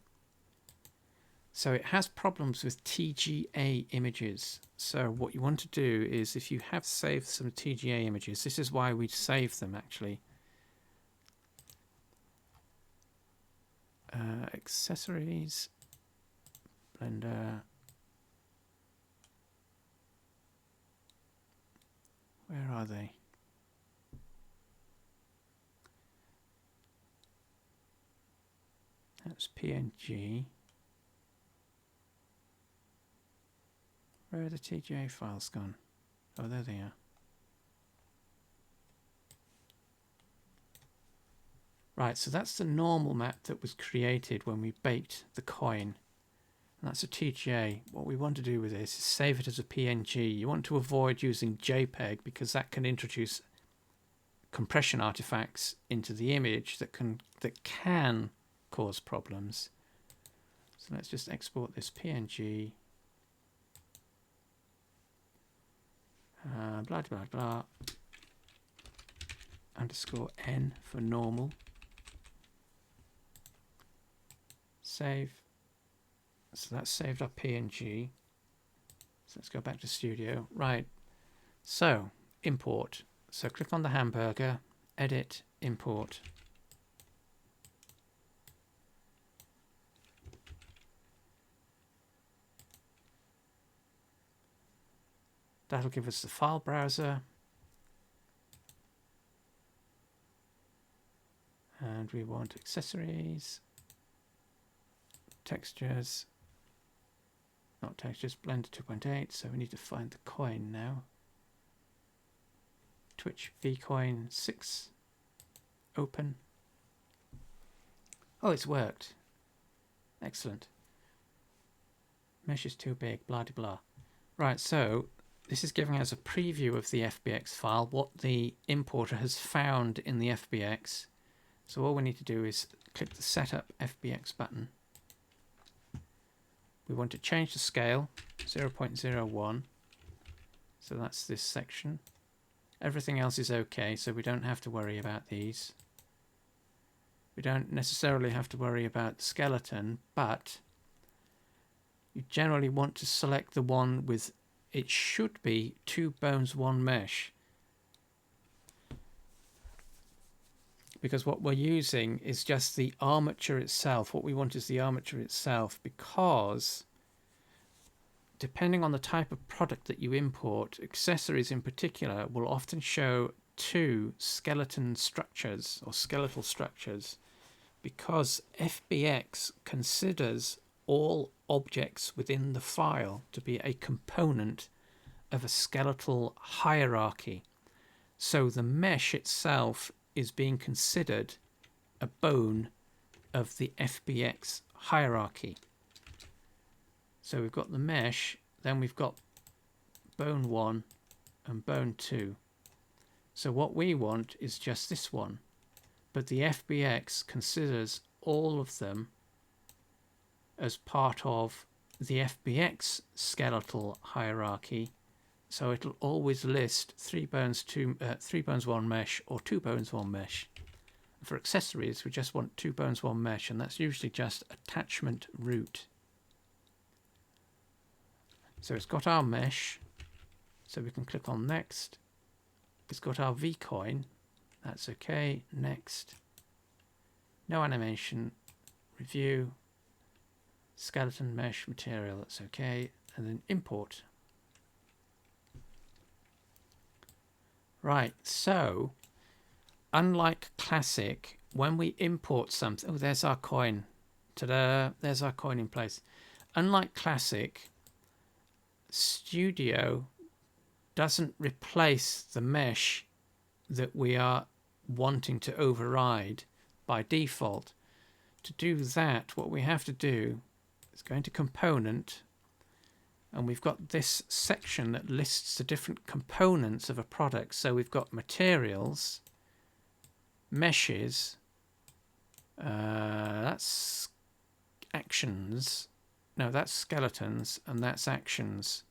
So it has problems with TGA images. So what you want to do is, if you have saved some TGA images, this is why we save them actually. Accessories, Blender. Where are they? That's PNG. Where are the TGA files gone? Oh, there they are. Right, so that's the normal map that was created when we baked the coin. And that's a TGA. What we want to do with this is save it as a PNG. You want to avoid using JPEG because that can introduce compression artifacts into the image that can cause problems. So let's just export this PNG. Blah blah blah. Underscore N for normal. Save. So that's saved our PNG. So let's go back to Studio. Right. So import. So click on the hamburger, edit, import. That'll give us the file browser. And we want accessories, textures, not textures, Blender 2.8. So we need to find the coin now. Twitch VCOIN 6, open. Oh, it's worked. Excellent. Mesh is too big, blah, blah, blah. Right, so this is giving us a preview of the FBX file, what the importer has found in the FBX. So all we need to do is click the Setup FBX button. We want to change the scale, 0.01. So that's this section. Everything else is okay, so we don't have to worry about these. We don't necessarily have to worry about the skeleton, but you generally want to select the one with, it should be 2 bones 1 mesh. Because what we're using is just the armature itself. What we want is the armature itself, because depending on the type of product that you import, accessories in particular will often show 2 skeleton structures or skeletal structures, because FBX considers all objects within the file to be a component of a skeletal hierarchy. So the mesh itself is being considered a bone of the FBX hierarchy. So we've got the mesh, then we've got bone 1 and bone 2. So what we want is just this one, but the FBX considers all of them as part of the FBX skeletal hierarchy. So it'll always list 3 bones 1 mesh or 2 bones 1 mesh. For accessories, we just want 2 bones 1 mesh, and that's usually just attachment root. So it's got our mesh, so we can click on next. It's got our VCOIN, that's okay, next. No animation, review, skeleton mesh material, that's okay, and then import. Right, so unlike Classic, when we import something, oh, there's our coin. Ta-da, there's our coin in place. Unlike Classic, Studio doesn't replace the mesh that we are wanting to override by default. To do that, what we have to do is go into Component, And we've got this section that lists the different components of a product. So we've got materials, meshes, that's actions. No, that's skeletons, and that's actions.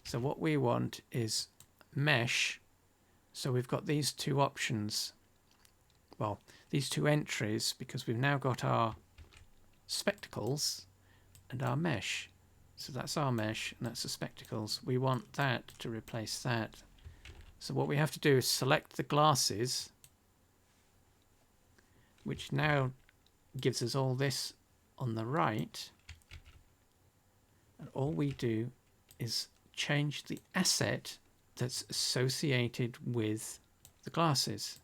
So what we want is mesh. So we've got these two options. Well, these two entries, because we've now got our spectacles and our mesh. So that's our mesh and that's the spectacles. We want that to replace that. So what we have to do is select the glasses, which now gives us all this on the right. And all we do is change the asset that's associated with the glasses.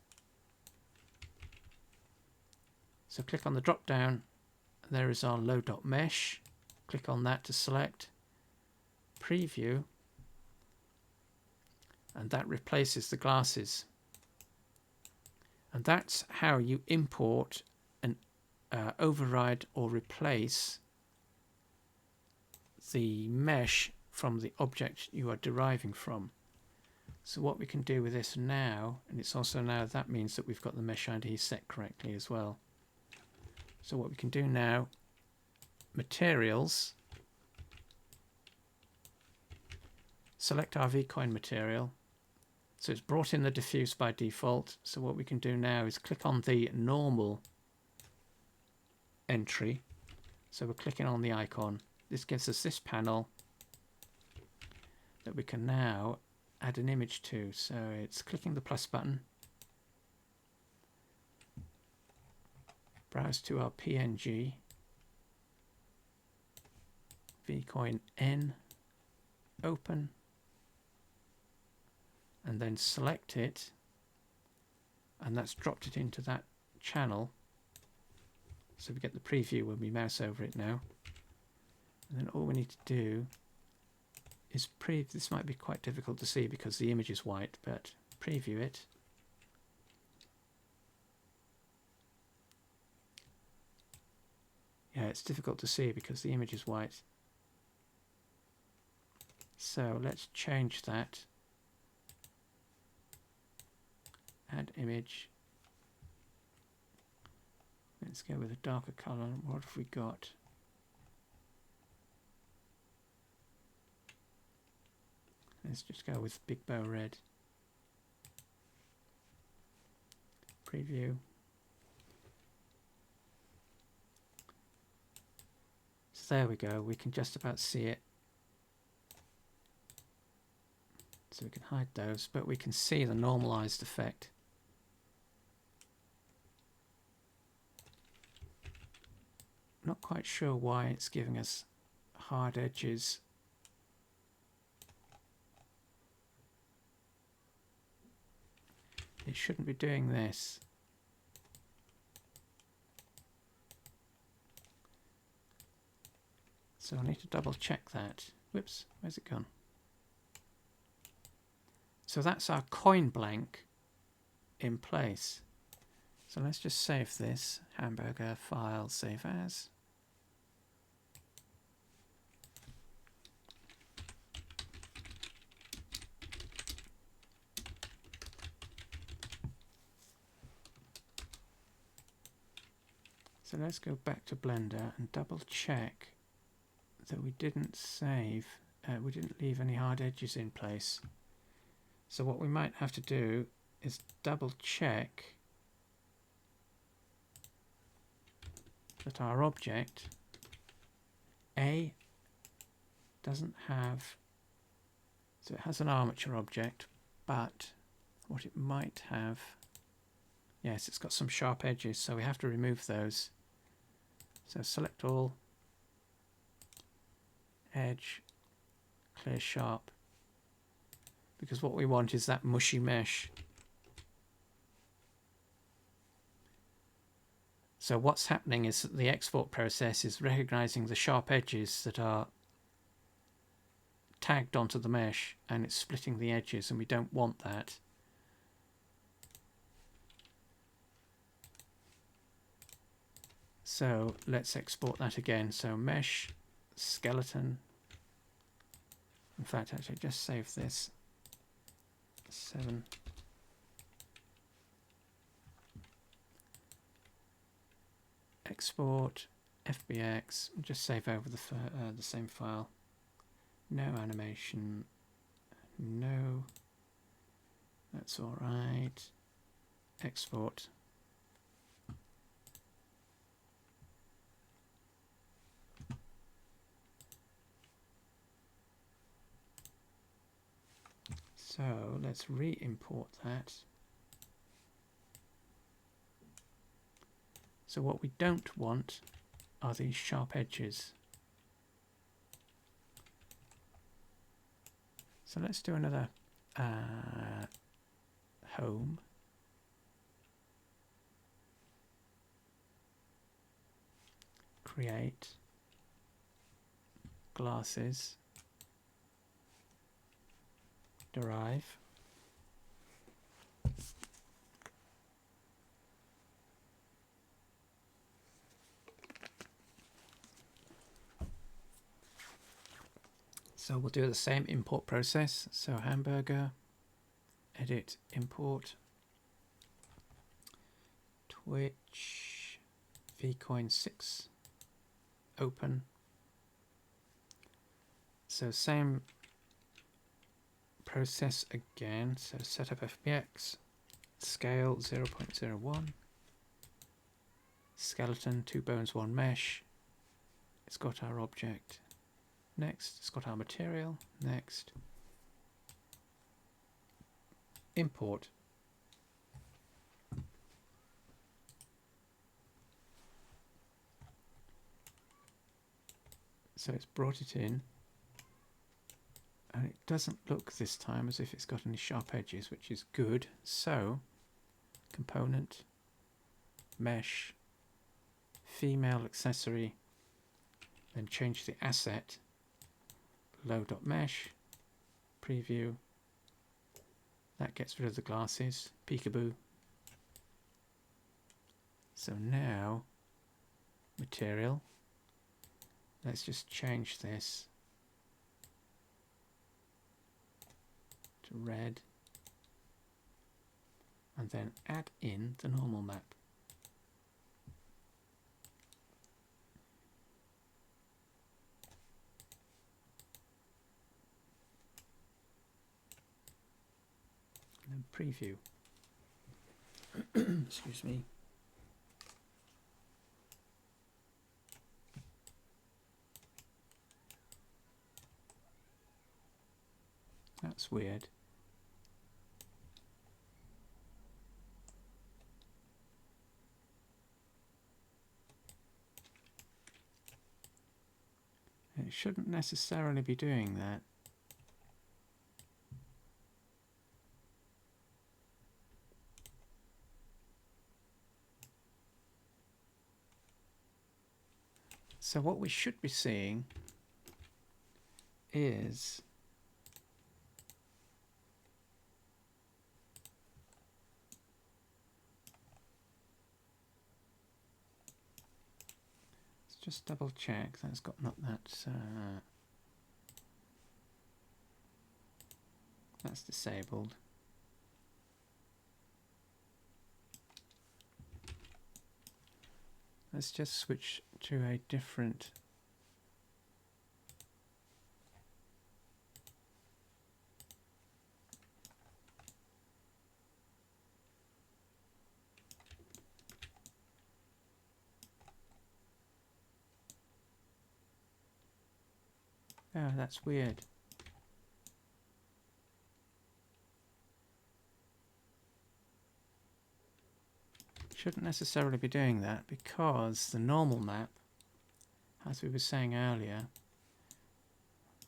So click on the drop down. There is our low.mesh. Click on that to select, preview, and that replaces the glasses. And that's how you import and override or replace the mesh from the object you are deriving from. So what we can do with this now, and it's also now that means that we've got the mesh ID set correctly as well. So what we can do now, materials, select our VCOIN material. So it's brought in the diffuse by default. So what we can do now is click on the normal entry. So we're clicking on the icon. This gives us this panel that we can now add an image to. So it's clicking the plus button, browse to our PNG, VCOIN N, open, and then select it, and that's dropped it into that channel. So we get the preview when we mouse over it now. And then all we need to do is this might be quite difficult to see because the image is white, but preview it. Yeah, it's difficult to see because the image is white. So let's change that. Add image. Let's go with a darker color. What have we got? Let's just go with Big Bow Red. Preview. So there we go. We can just about see it. So we can hide those, but we can see the normalized effect. Not quite sure why it's giving us hard edges. It shouldn't be doing this. So I need to double check that. Whoops, where's it gone? So that's our coin blank in place. So let's just save this. Hamburger file, save as. So let's go back to Blender and double check that we didn't save, we didn't leave any hard edges in place. So what we might have to do is double check that our object A doesn't have, so it has an armature object, but what it might have, yes, it's got some sharp edges, so we have to remove those. So select all, edge, clear sharp, because what we want is that mushy mesh. So what's happening is that the export process is recognizing the sharp edges that are tagged onto the mesh, and it's splitting the edges, and we don't want that. So let's export that again. So mesh, skeleton, In fact, actually, just save this. 7. Export FBX. Just save over the same file. No animation. No. That's all right. Export. So let's re-import that. So what we don't want are these sharp edges. So let's do another home. Create glasses. Derive. So we'll do the same import process. So hamburger, edit, import, Twitch, VCOINS 6, open. So same process again. So setup FBX, scale 0.01, skeleton, 2 bones, 1 mesh. It's got our object. Next, it's got our material. Next, import. So it's brought it in, and it doesn't look this time as if it's got any sharp edges, which is good. So, component, mesh, female accessory, then change the asset, low.mesh, preview. That gets rid of the glasses, peekaboo. So now, material. Let's just change this to red and then add in the normal map. And then preview. Excuse me. That's weird. It shouldn't necessarily be doing that. So what we should be seeing is just double check that's got not that that's disabled. Let's just switch to a different oh, that's weird. Shouldn't necessarily be doing that because the normal map, as we were saying earlier,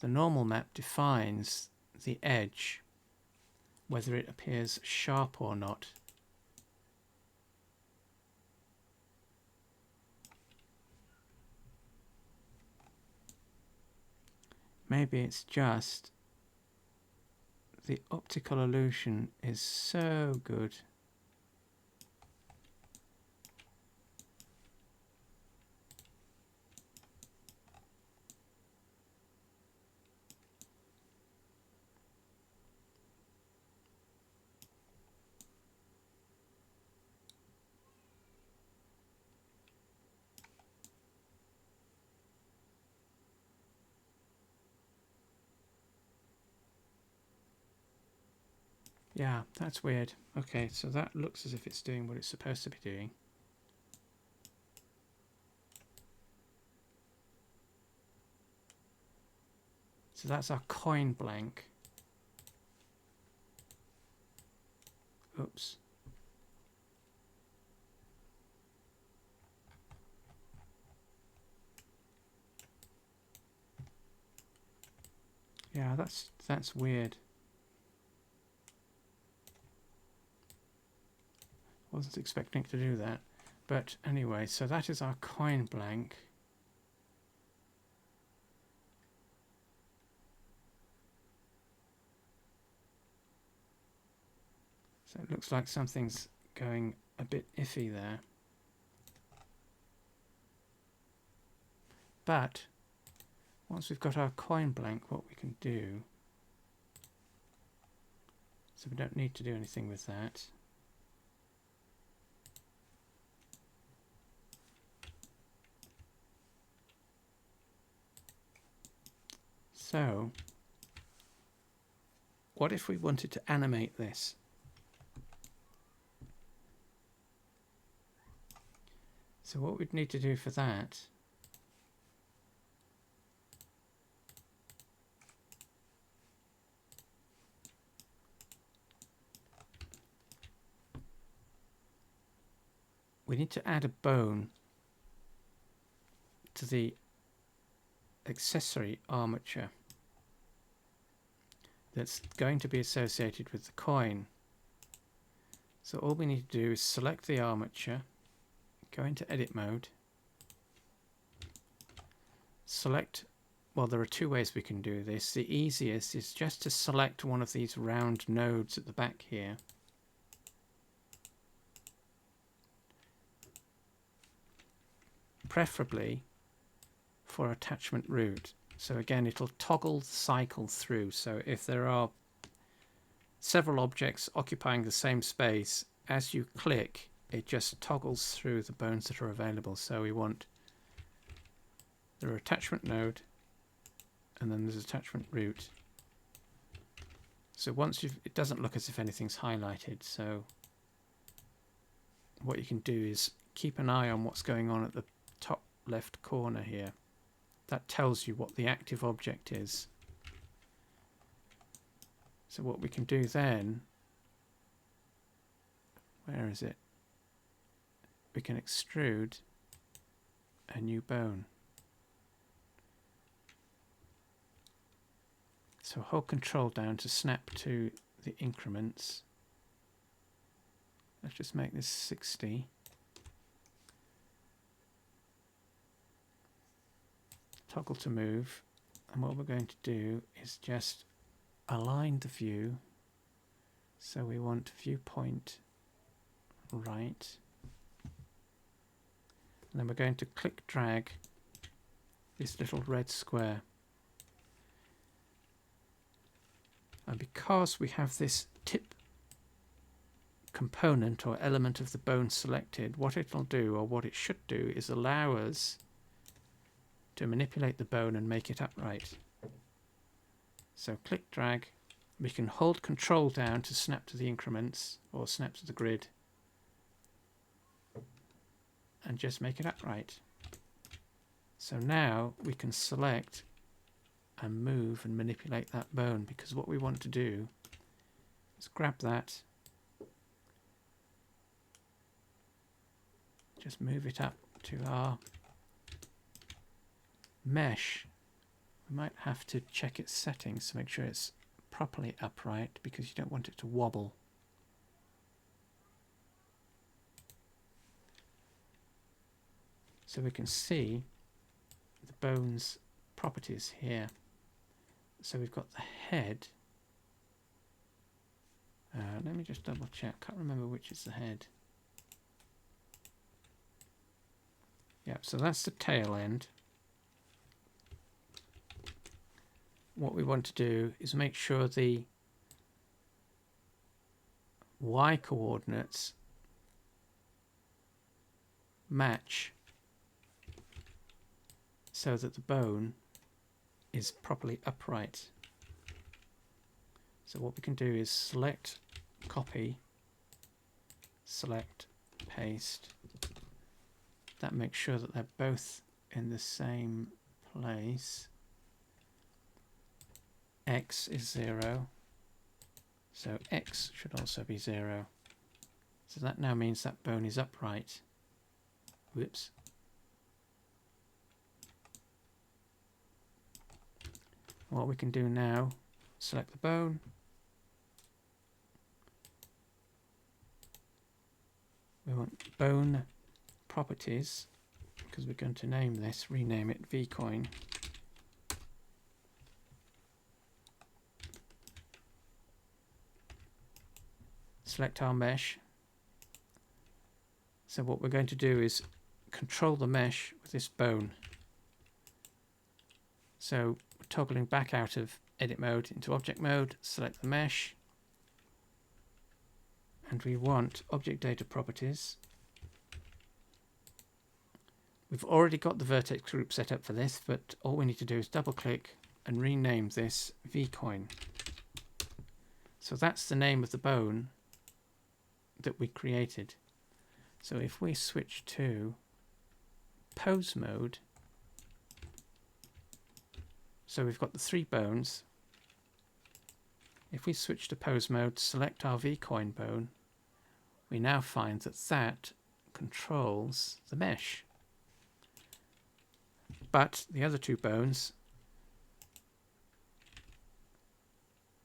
the normal map defines the edge, whether it appears sharp or not. Maybe it's just the optical illusion is so good. Yeah, that's weird. Okay, so that looks as if it's doing what it's supposed to be doing. So that's our coin blank. Oops. Yeah, that's weird. Wasn't expecting it to do that. But anyway, so that is our coin blank. So it looks like something's going a bit iffy there. But once we've got our coin blank, what we can do, so we don't need to do anything with that. So what if we wanted to animate this? So what we'd need to do for that we need to add a bone to the accessory armature that's going to be associated with the coin. So all we need to do is select the armature, go into edit mode, select, well, there are two ways we can do this. The easiest is just to select one of these round nodes at the back here. Preferably for attachment root. So again, it'll toggle the cycle through. So if there are several objects occupying the same space, as you click, it just toggles through the bones that are available. So we want the attachment node, and then there's attachment root. So once it doesn't look as if anything's highlighted. So what you can do is keep an eye on what's going on at the top left corner here. That tells you what the active object is. So what we can do then, where is it? We can extrude a new bone. So hold Control down to snap to the increments. Let's just make this 60. Toggle to move, and what we're going to do is just align the view. So we want viewpoint right, and then we're going to click drag this little red square, and because we have this tip component or element of the bone selected, what it'll do, or what it should do, is allow us to manipulate the bone and make it upright. So click drag, we can hold Control down to snap to the increments or snap to the grid and just make it upright. So now we can select and move and manipulate that bone, because what we want to do is grab that, just move it up to our mesh. We might have to check its settings to make sure it's properly upright, because you don't want it to wobble. So we can see the bone's properties here. So we've got the head. Let me just double check. Can't remember which is the head. Yeah, so that's the tail end. What we want to do is make sure the Y coordinates match so that the bone is properly upright. So what we can do is select copy, select, paste. That makes sure that they're both in the same place. X is 0, so X should also be 0. So that now means that bone is upright. Whoops. What we can do now, select the bone. We want bone properties, because we're going to name this, rename it VCOIN. Select our mesh. So what we're going to do is control the mesh with this bone. So we're toggling back out of edit mode into object mode, select the mesh, and we want object data properties. We've already got the vertex group set up for this, but all we need to do is double click and rename this VCOIN. So that's the name of the bone that we created. So if we switch to pose mode, so we've got the 3 bones. If we switch to pose mode, select our VCOIN bone, we now find that that controls the mesh. But the other 2 bones,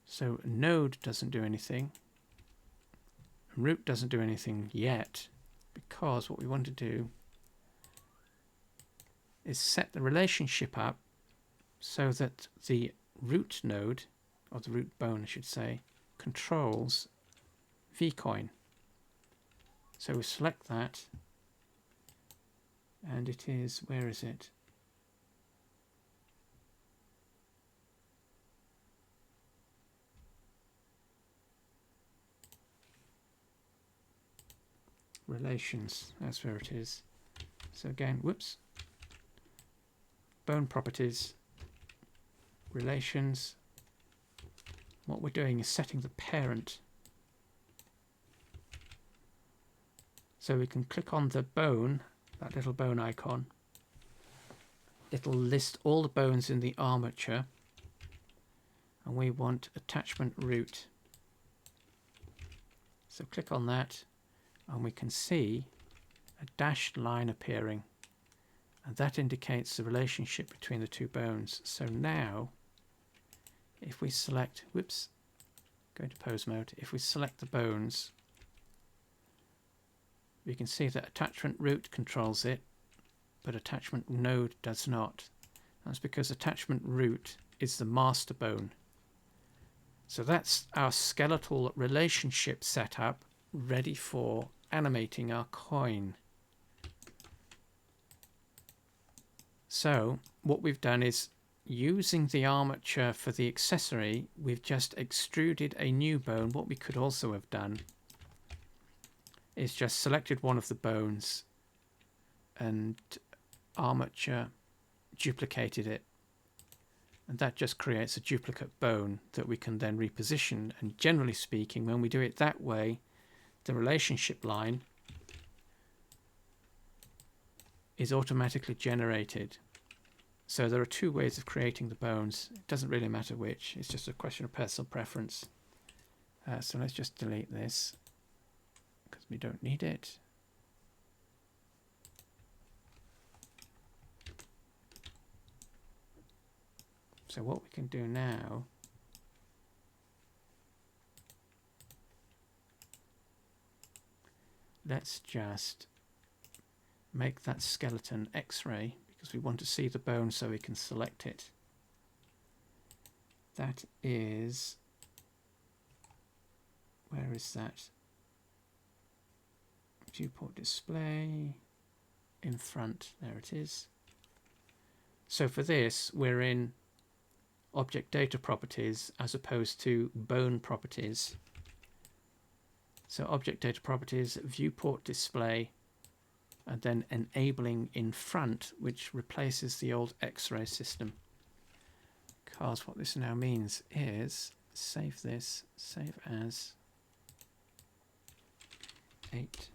so node doesn't do anything, root doesn't do anything yet, because what we want to do is set the relationship up so that the root node, or the root bone I should say, controls VCOIN. So we select that, and it is, where is it? Relations, that's where it is. So again, whoops, bone properties, relations. What we're doing is setting the parent. So we can click on the bone, that little bone icon. It'll list all the bones in the armature, and we want attachment root. So click on that, and we can see a dashed line appearing, and that indicates the relationship between the 2 bones. So now if we select, whoops, go to pose mode, if we select the bones, we can see that attachment root controls it, but attachment node does not. That's because attachment root is the master bone. So that's our skeletal relationship setup, ready for animating our coin. So what we've done is, using the armature for the accessory, we've just extruded a new bone. What we could also have done is just selected one of the bones and armature duplicated it, and that just creates a duplicate bone that we can then reposition. And generally speaking, when we do it that way, the relationship line is automatically generated. So there are 2 ways of creating the bones. It doesn't really matter which, it's just a question of personal preference. So let's just delete this because we don't need it. So what we can do now, let's just make that skeleton X-ray, because we want to see the bone so we can select it. That is, where is that? Viewport display, in front, there it is. So for this, we're in object data properties as opposed to bone properties. So object data properties, viewport display, and then enabling in front, which replaces the old X-ray system. Because what this now means is, save this, save as, 8.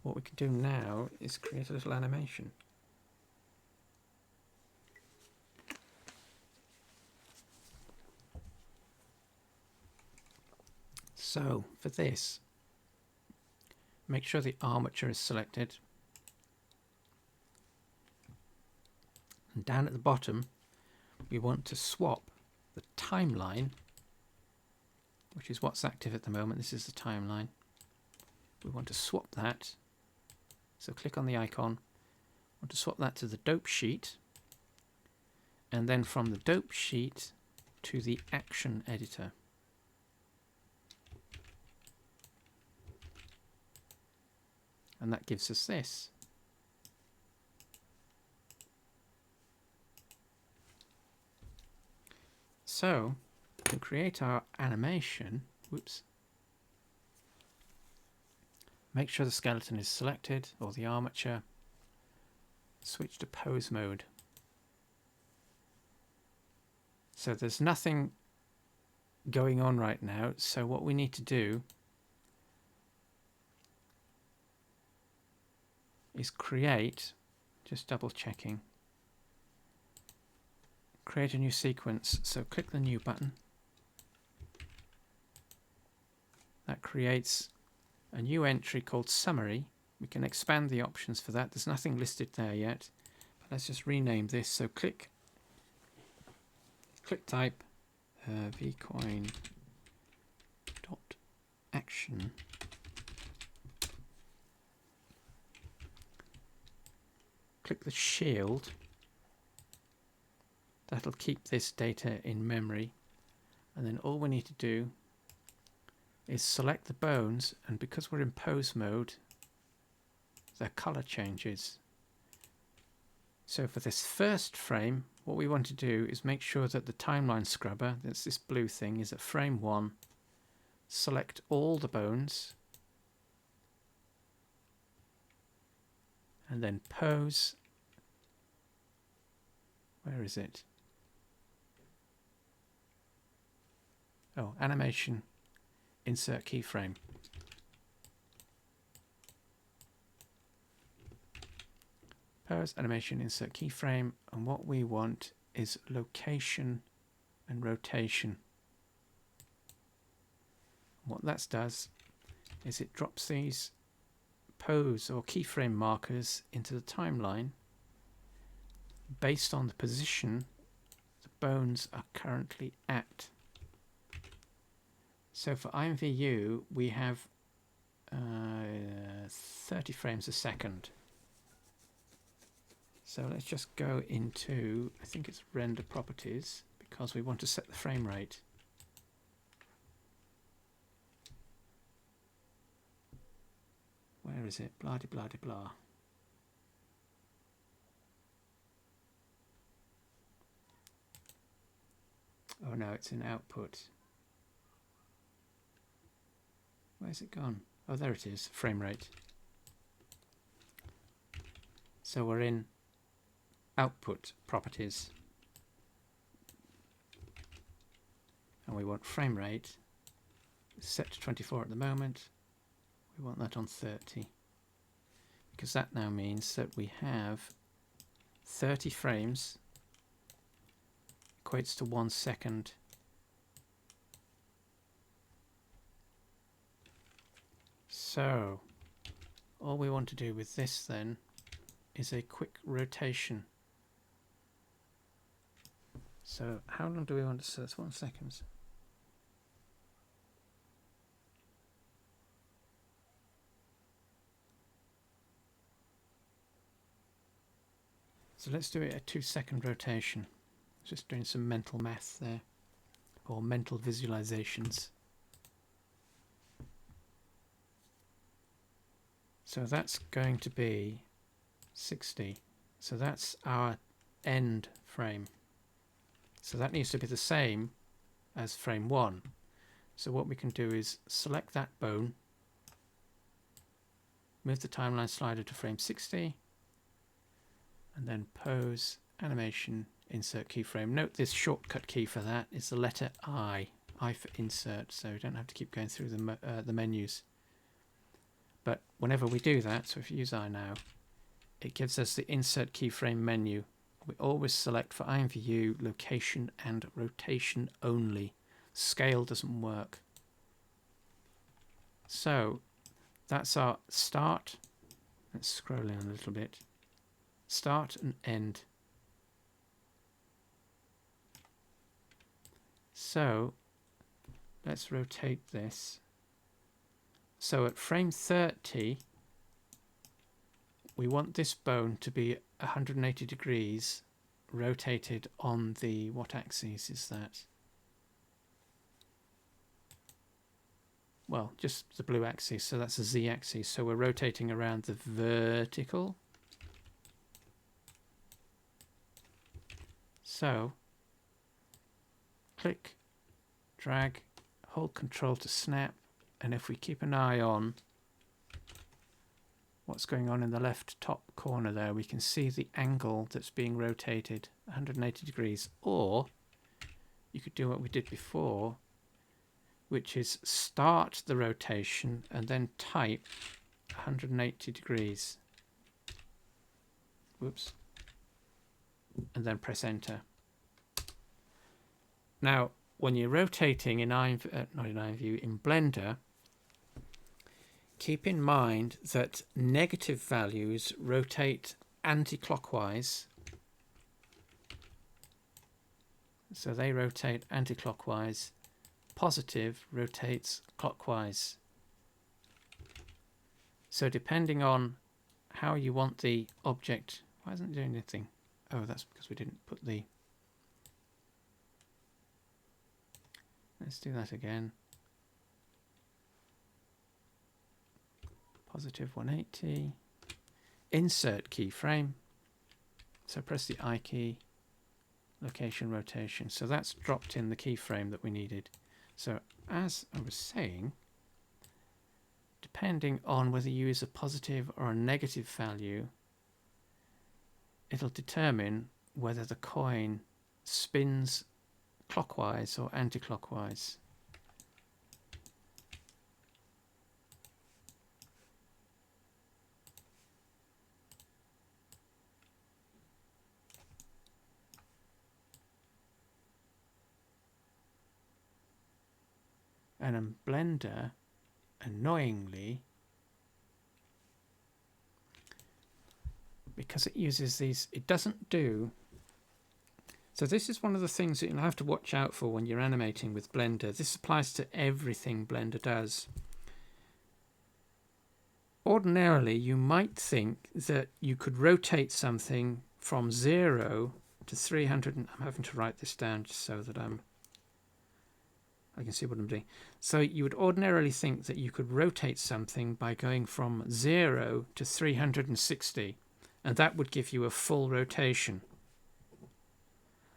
What we can do now is create a little animation. So for this, make sure the armature is selected. And down at the bottom, we want to swap the timeline, which is what's active at the moment. This is the timeline. We want to swap that. So click on the icon. I want to swap that to the dope sheet. And then from the dope sheet to the action editor. And that gives us this. So to create our animation, whoops, make sure the skeleton is selected, or the armature. Switch to pose mode. So there's nothing going on right now, so what we need to do is create, just double checking, create a new sequence. So click the new button. That creates a new entry called summary. We can expand the options for that. There's nothing listed there yet, but let's just rename this. So click type VCOIN dot action. Click the shield. That'll keep this data in memory, and then all we need to do is select the bones, and because we're in pose mode, their color changes. So for this first frame, what we want to do is make sure that the timeline scrubber, that's this blue thing, is at frame 1. Select all the bones, and then pose. Where is it? Oh, animation, insert keyframe. Pose, animation, insert keyframe, and what we want is location and rotation. What that does is it drops these pose or keyframe markers into the timeline based on the position the bones are currently at. So for IMVU we have 30 frames a second. So let's just go into, I think it's render properties, because we want to set the frame rate. Where is it? Blah de blah de blah. Oh no, it's in output. Where's it gone? Oh, there it is, frame rate. So we're in output properties, and we want frame rate. It's set to 24 at the moment. We want that on 30, because that now means that we have 30 frames, equates to 1 second. So all we want to do with this then is a quick rotation. So how long do we want to set? That's 1 second. So let's do it a 2 second rotation. Just doing some mental math there, or mental visualizations. So that's going to be 60. So that's our end frame. So that needs to be the same as frame 1. So what we can do is select that bone, move the timeline slider to frame 60, and then pose, animation, insert keyframe. Note this shortcut key for that is the letter I for insert, so you don't have to keep going through the menus. But whenever we do that, so if you use I now, it gives us the insert keyframe menu. We always select for IMVU location and rotation only. Scale doesn't work. So that's our start. Let's scroll in a little bit. Start and end. So let's rotate this. So at frame 30, we want this bone to be 180 degrees rotated on the, what axis is that? Well, just the blue axis, so that's the Z axis. So we're rotating around the vertical. So click, drag, hold Control to snap, and if we keep an eye on what's going on in the left top corner there, we can see the angle that's being rotated 180 degrees. Or you could do what we did before, which is start the rotation and then type 180 degrees. Whoops. And then press enter. Now, when you're rotating in in Blender, keep in mind that negative values rotate anti-clockwise. So they rotate anti-clockwise. Positive rotates clockwise. So depending on how you want the object, why isn't it doing anything? Oh, that's because we didn't put the... Let's do that again. Positive 180. Insert keyframe. So press the I key. Location rotation. So that's dropped in the keyframe that we needed. So as I was saying, depending on whether you use a positive or a negative value, it'll determine whether the coin spins clockwise or anti-clockwise. And in Blender, annoyingly, because it uses these, it doesn't do. So this is one of the things that you'll have to watch out for when you're animating with Blender. This applies to everything Blender does. Ordinarily, you might think that you could rotate something from 0 to 300. I'm having to write this down just so that I can see what I'm doing. So you would ordinarily think that you could rotate something by going from 0 to 360, and that would give you a full rotation.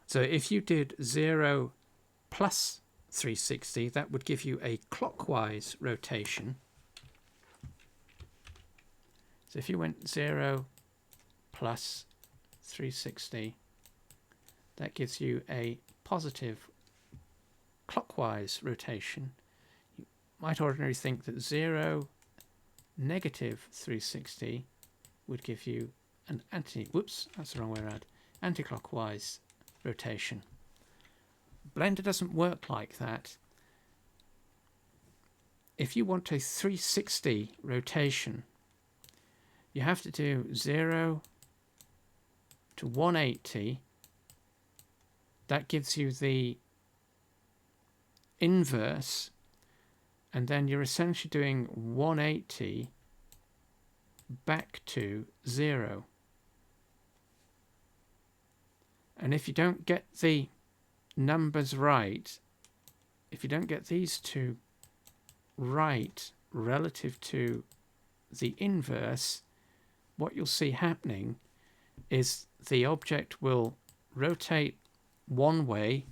So if you did 0 plus 360, that would give you a clockwise rotation. So if you went 0 plus 360, that gives you a positive clockwise rotation. You might ordinarily think that 0 negative 360 would give you an that's the wrong way around, anti-clockwise rotation. Blender doesn't work like that. If you want a 360 rotation, you have to do 0 to 180. That gives you the inverse, and then you're essentially doing 180 back to 0. And if you don't get the numbers right, if you don't get these two right relative to the inverse, what you'll see happening is the object will rotate one way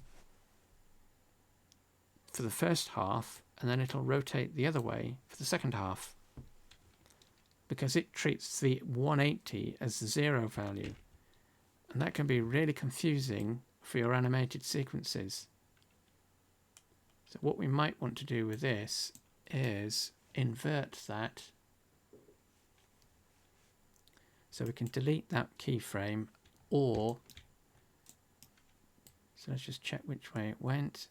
for the first half, and then it'll rotate the other way for the second half, because it treats the 180 as the 0 value. And that can be really confusing for your animated sequences. So what we might want to do with this is invert that. So we can delete that keyframe, or, so let's just check which way it went.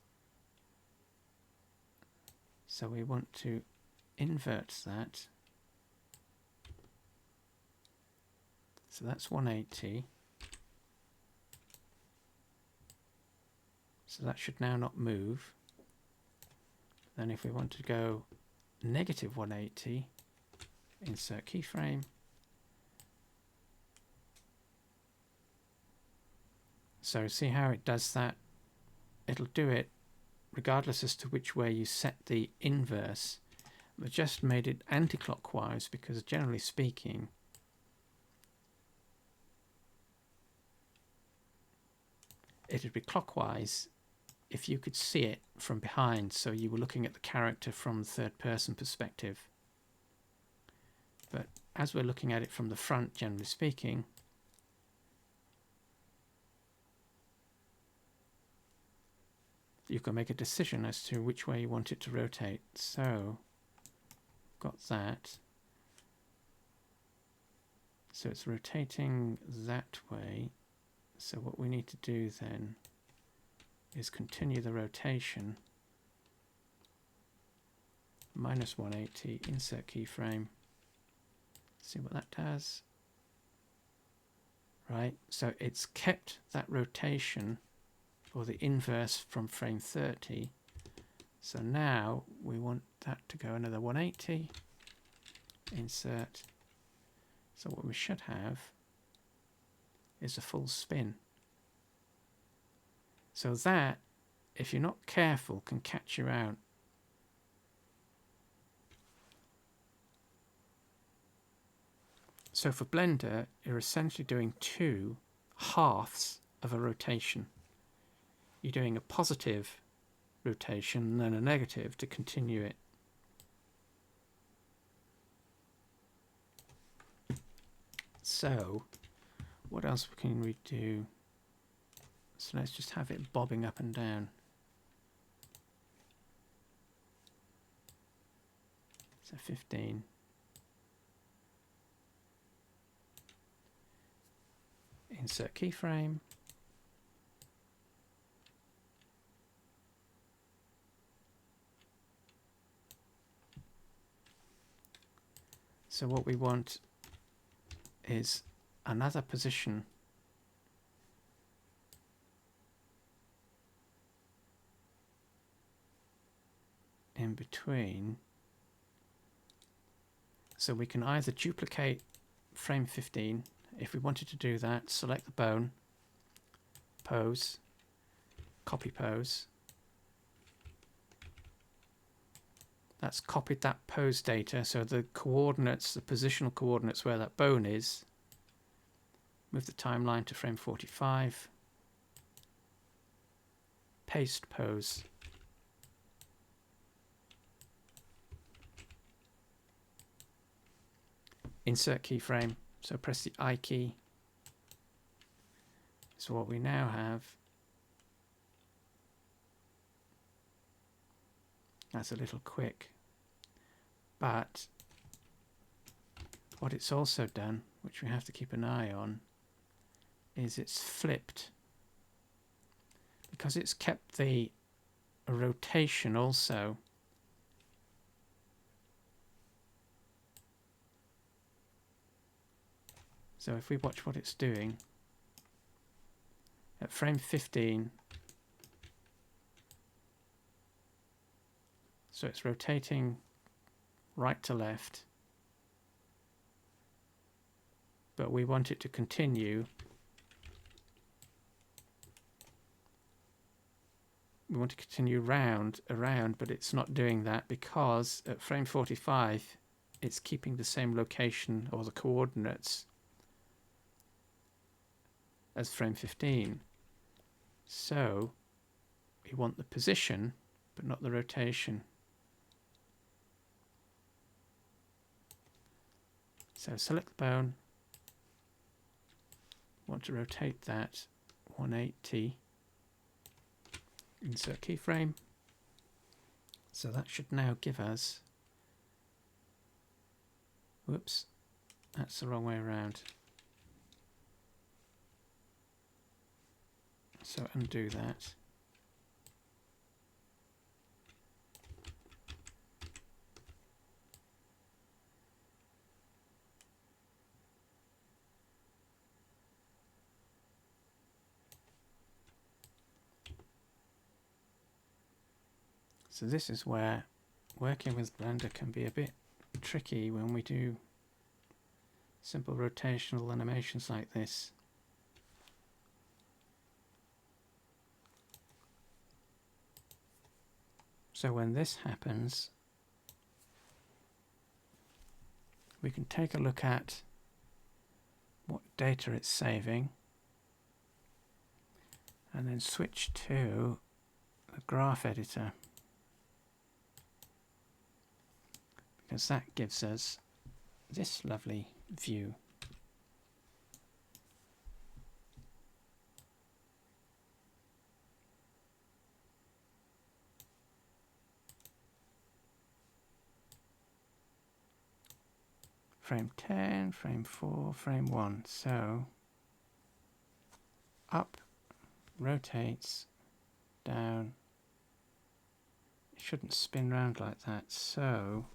So we want to invert that. So that's 180. So that should now not move. Then if we want to go negative 180, insert keyframe. So see how it does that? It'll do it regardless as to which way you set the inverse. We just made it anti-clockwise because generally speaking, it would be clockwise if you could see it from behind, so you were looking at the character from the third person perspective. But as we're looking at it from the front, generally speaking, you can make a decision as to which way you want it to rotate. So, got that. So it's rotating that way. So what we need to do then is continue the rotation. Minus 180, insert keyframe. See what that does. Right, so it's kept that rotation, or the inverse, from frame 30. So now we want that to go another 180. Insert. So what we should have is a full spin. So that, if you're not careful, can catch you out. So for Blender, you're essentially doing two halves of a rotation. You're doing a positive rotation and then a negative to continue it. So what else can we do? So let's just have it bobbing up and down. So 15. Insert keyframe. So what we want is another position in between. So we can either duplicate frame 15. If we wanted to do that, select the bone, pose, copy pose. That's copied that pose data, so the coordinates, the positional coordinates where that bone is. Move the timeline to frame 45. Paste pose. Insert keyframe. So press the I key. So what we now have, that's a little quick, but what it's also done, which we have to keep an eye on, is it's flipped, because it's kept the rotation also. So if we watch what it's doing, at frame 15, so it's rotating right to left, but we want it to continue. We want to continue around, but it's not doing that because at frame 45, it's keeping the same location or the coordinates as frame 15. So we want the position, but not the rotation. So select the bone, want to rotate that 180. Insert keyframe. So that should now give us, whoops, that's the wrong way around. So undo that. So this is where working with Blender can be a bit tricky when we do simple rotational animations like this. So when this happens, we can take a look at what data it's saving and then switch to the graph editor, because that gives us this lovely view. Frame 10, frame 4, frame 1. So up, rotates, down. It shouldn't spin round like that. So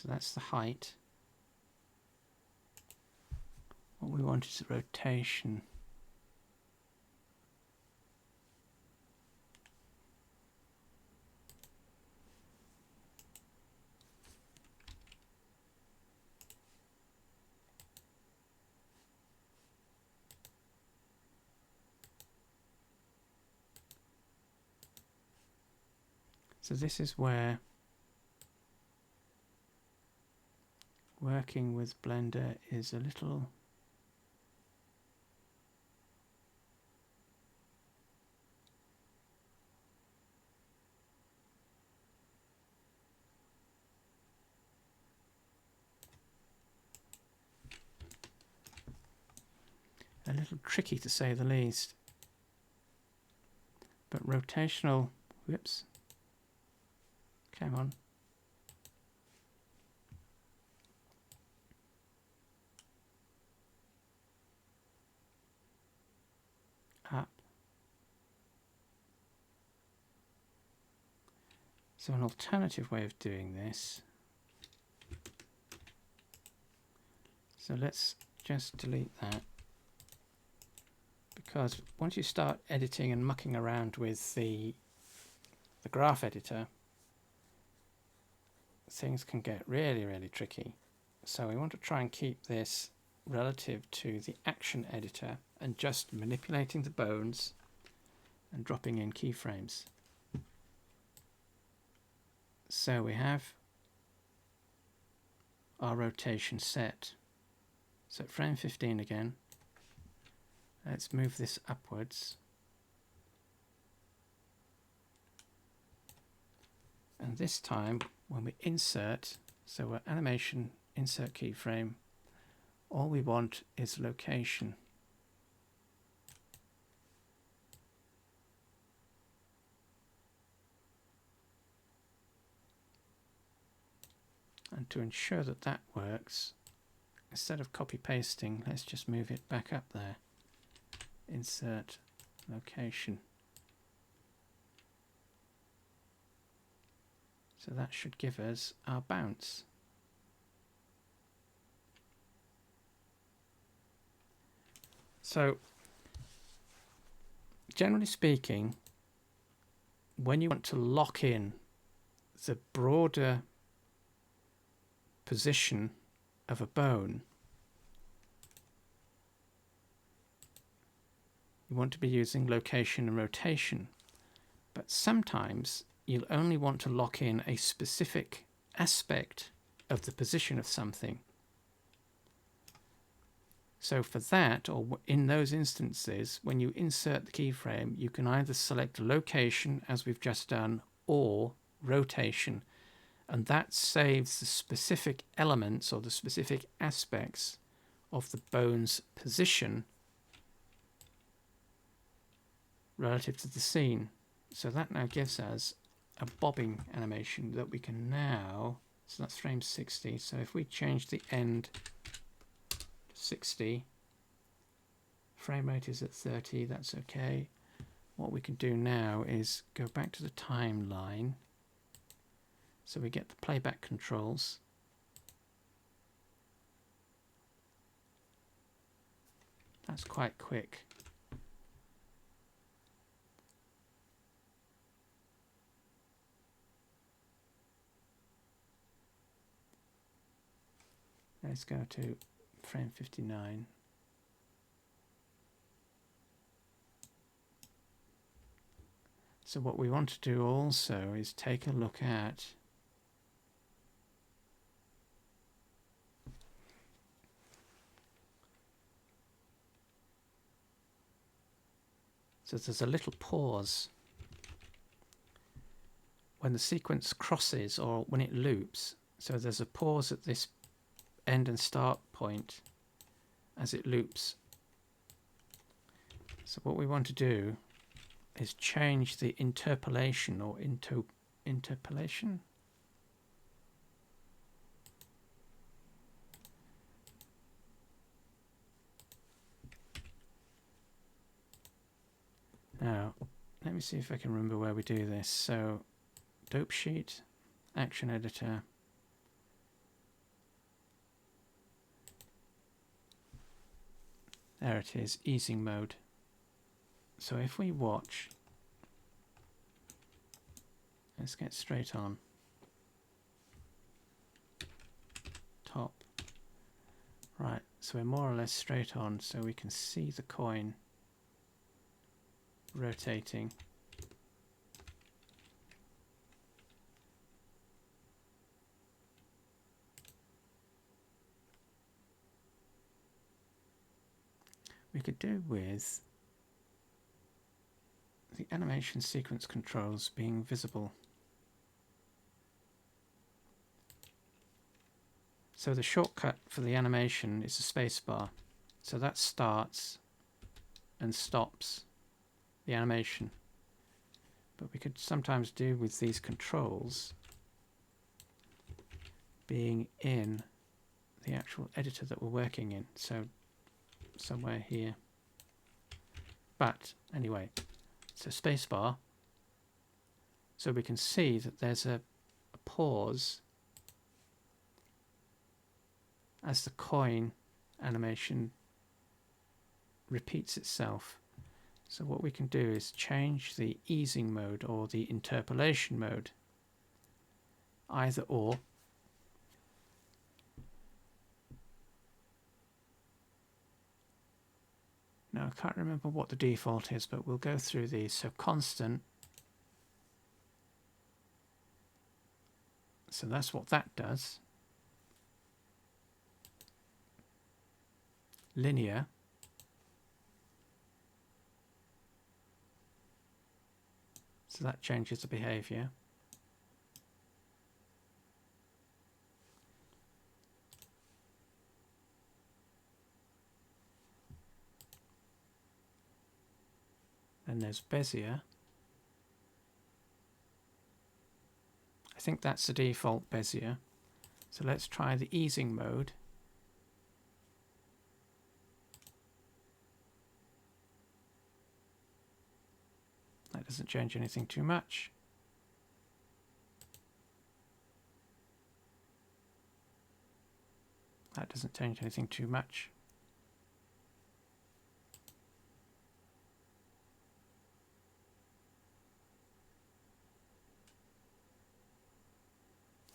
that's the height. What we want is a rotation. So this is where working with Blender is a little tricky, to say the least. But rotational, whoops, come on. Up. So an alternative way of doing this. So let's just delete that, because once you start editing and mucking around with the graph editor, things can get really, really tricky. So we want to try and keep this relative to the action editor and just manipulating the bones and dropping in keyframes. So we have our rotation set. So at frame 15 again, let's move this upwards. And this time when we insert, so we're animation, insert keyframe, all we want is location. And to ensure that that works, instead of copy pasting, let's just move it back up there. Insert location. So that should give us our bounce. So generally speaking, when you want to lock in the broader position of a bone, you want to be using location and rotation. But sometimes you'll only want to lock in a specific aspect of the position of something. So for that, or in those instances, when you insert the keyframe, you can either select location, as we've just done, or rotation. And that saves the specific elements or the specific aspects of the bone's position relative to the scene. So that now gives us a bobbing animation that we can now, so that's frame 60. So if we change the end to 60, frame rate is at 30, that's okay. What we can do now is go back to the timeline. So we get the playback controls. That's quite quick. Let's go to frame 59. So what we want to do also is take a look at so there's a little pause when the sequence crosses or when it loops. So there's a pause at this end and start point as it loops. So what we want to do is change the interpolation or interpolation. Now, let me see if I can remember where we do this. So, dope sheet, action editor. There it is, easing mode. So if we watch, let's get straight on. Top. Right, so we're more or less straight on, so we can see the coin rotating. We could do with the animation sequence controls being visible. So the shortcut for the animation is the spacebar. So that starts and stops the animation. But we could sometimes do with these controls being in the actual editor that we're working in. So somewhere here. But anyway, so spacebar. So we can see that there's a pause as the coin animation repeats itself. So what we can do is change the easing mode or the interpolation mode, either or. Now I can't remember what the default is, but we'll go through these. So constant, so that's what that does. Linear, so that changes the behavior. Then there's Bezier. I think that's the default Bezier. So let's try the easing mode. That doesn't change anything too much. That doesn't change anything too much.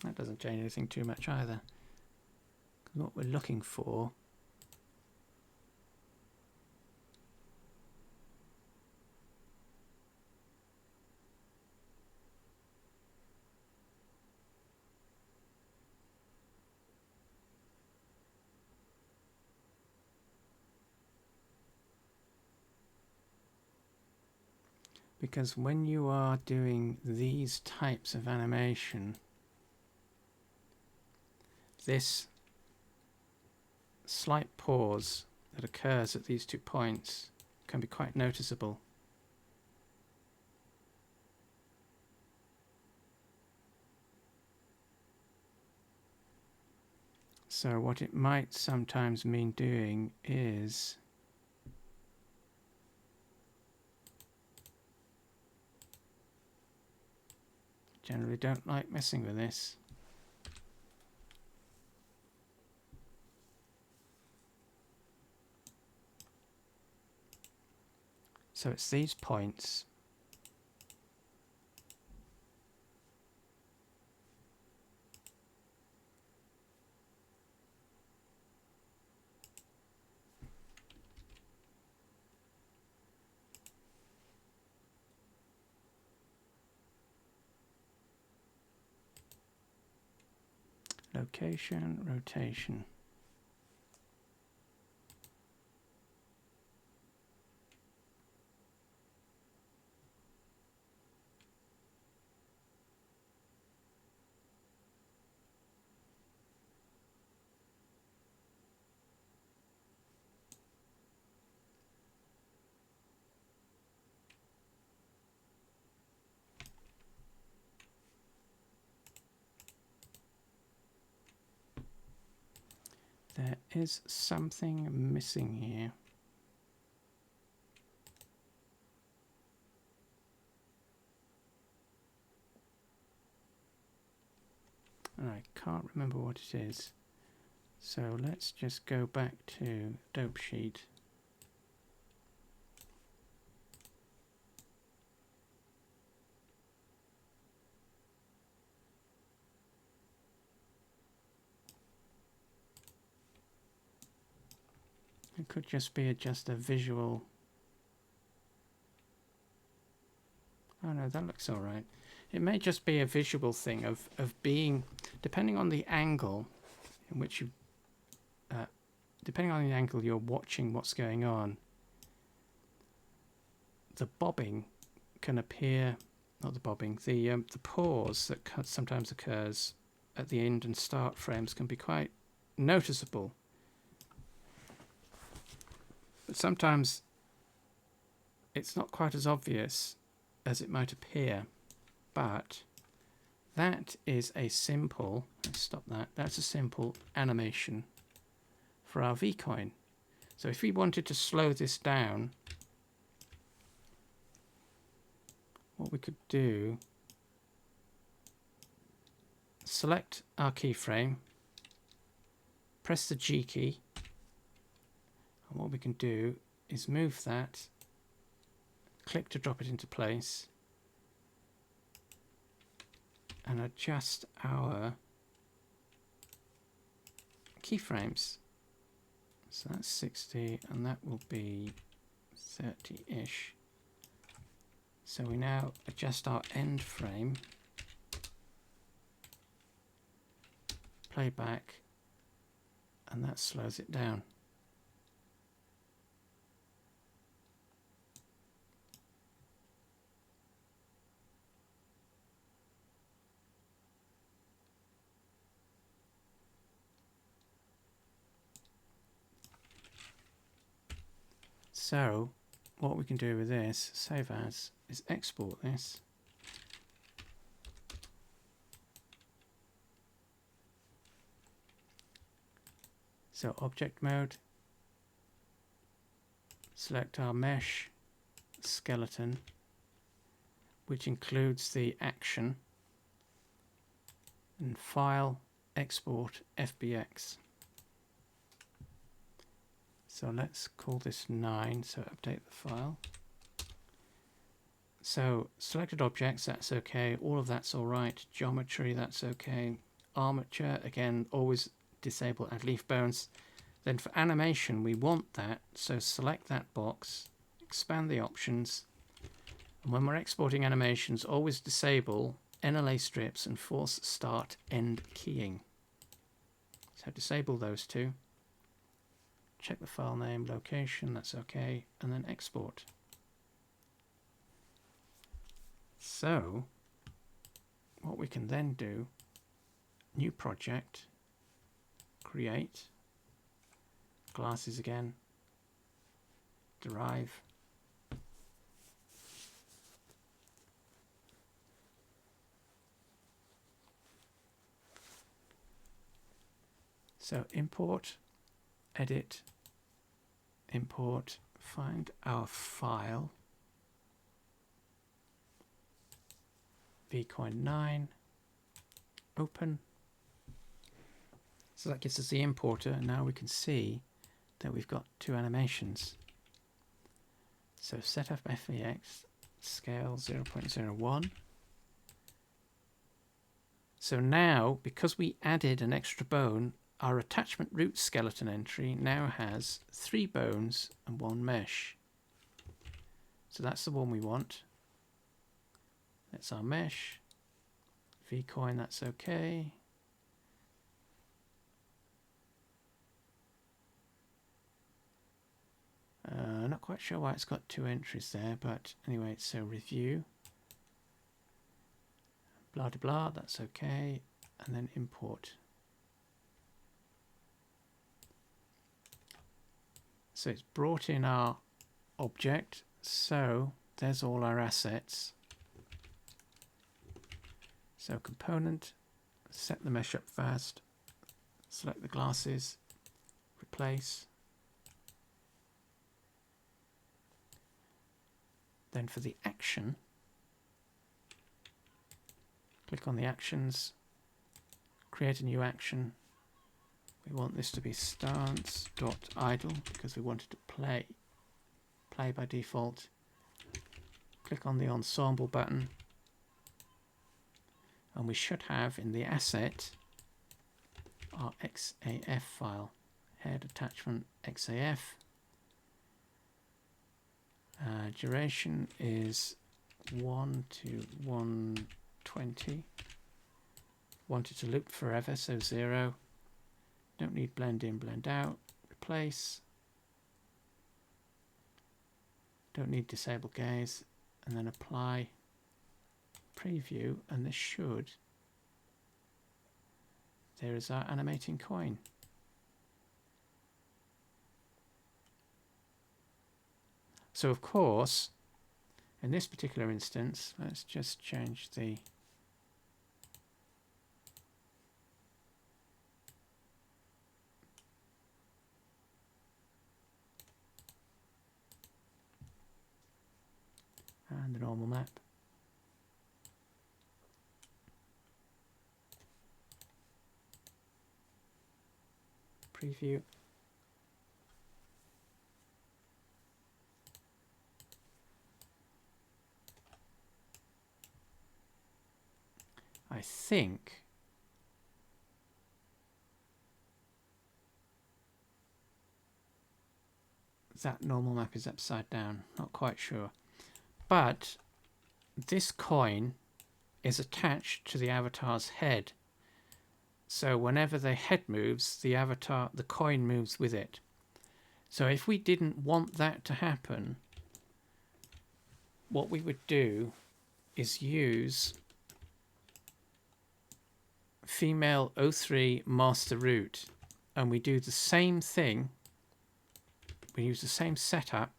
That doesn't change anything too much either. What we're looking for because when you are doing these types of animation, this slight pause that occurs at these 2 points can be quite noticeable. So what it might sometimes mean doing is generally don't like messing with this. So it's these points location, rotation. There is something missing here. I can't remember what it is. So let's just go back to dope sheet. It could just be just a visual. Oh no, that looks all right. It may just be a visual thing of being, depending on the angle in which you, depending on the angle you're watching what's going on, the bobbing can appear, not the bobbing, the pause that sometimes occurs at the end and start frames can be quite noticeable. But sometimes it's not quite as obvious as it might appear, but that is a simple, let's stop that, that's a simple animation for our VCOIN. So if we wanted to slow this down, what we could do, select our keyframe, press the G key, and what we can do is move that, click to drop it into place, and adjust our keyframes. So that's 60, and that will be 30-ish. So we now adjust our end frame, play back, and that slows it down. So what we can do with this, save as, is export this. So object mode, select our mesh skeleton, which includes the action, and file, export, FBX. So let's call this 9, so update the file. So selected objects, that's okay, all of that's all right, geometry, that's okay, armature, again, always disable add leaf bones. Then for animation, we want that, so select that box, expand the options, and when we're exporting animations, always disable NLA strips and force start end keying. So disable those two. Check the file name, location, that's okay, and then export. So what we can then do, new project, create, glasses again. Derive. So import, edit, import, find our file, VCOIN 9, open. So that gives us the importer, and now we can see that we've got two animations. So set up FVX, scale 0.01. So now, because we added an extra bone, our attachment root skeleton entry now has 3 bones and 1 mesh. So that's the one we want. That's our mesh. VCOIN, that's okay. Not quite sure why it's got 2 entries there, but anyway, so review. Blah, blah, blah, that's okay. And then import. So it's brought in our object. So there's all our assets. So component, set the mesh up fast, select the glasses, replace. Then for the action, click on the actions, create a new action. We want this to be stance.idle because we want it to play by default. Click on the ensemble button, and we should have in the asset our XAF file, head attachment XAF. Duration is 1 to 120. Want it to loop forever, so 0. Don't need blend in, blend out. Replace. Don't need disable gaze. And then apply. Preview, and this should. There is our animating coin. So of course, in this particular instance, let's just change the and the normal map. Preview. I think that normal map is upside down, not quite sure. But this coin is attached to the avatar's head. So whenever the head moves, the coin moves with it. So if we didn't want that to happen, what we would do is use female 03 master root, and we do the same thing. We use the same setup.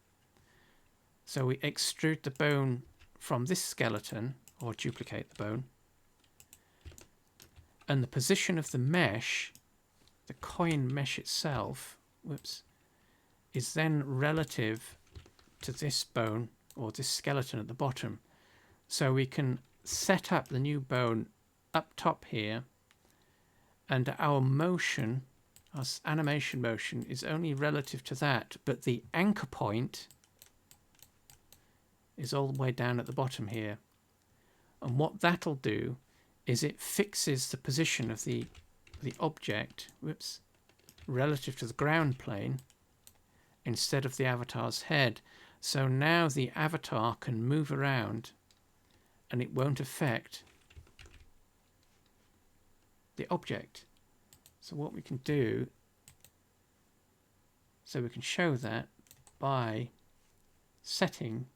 So we extrude the bone from this skeleton, or duplicate the bone, and the position of the mesh, the coin mesh itself, is then relative to this bone or this skeleton at the bottom. So we can set up the new bone up top here, and our motion, our animation motion, is only relative to that, but the anchor point is all the way down at the bottom here. And what that'll do is it fixes the position of the object relative to the ground plane instead of the avatar's head. So now the avatar can move around and it won't affect the object. So what we can do, so we can show that by setting,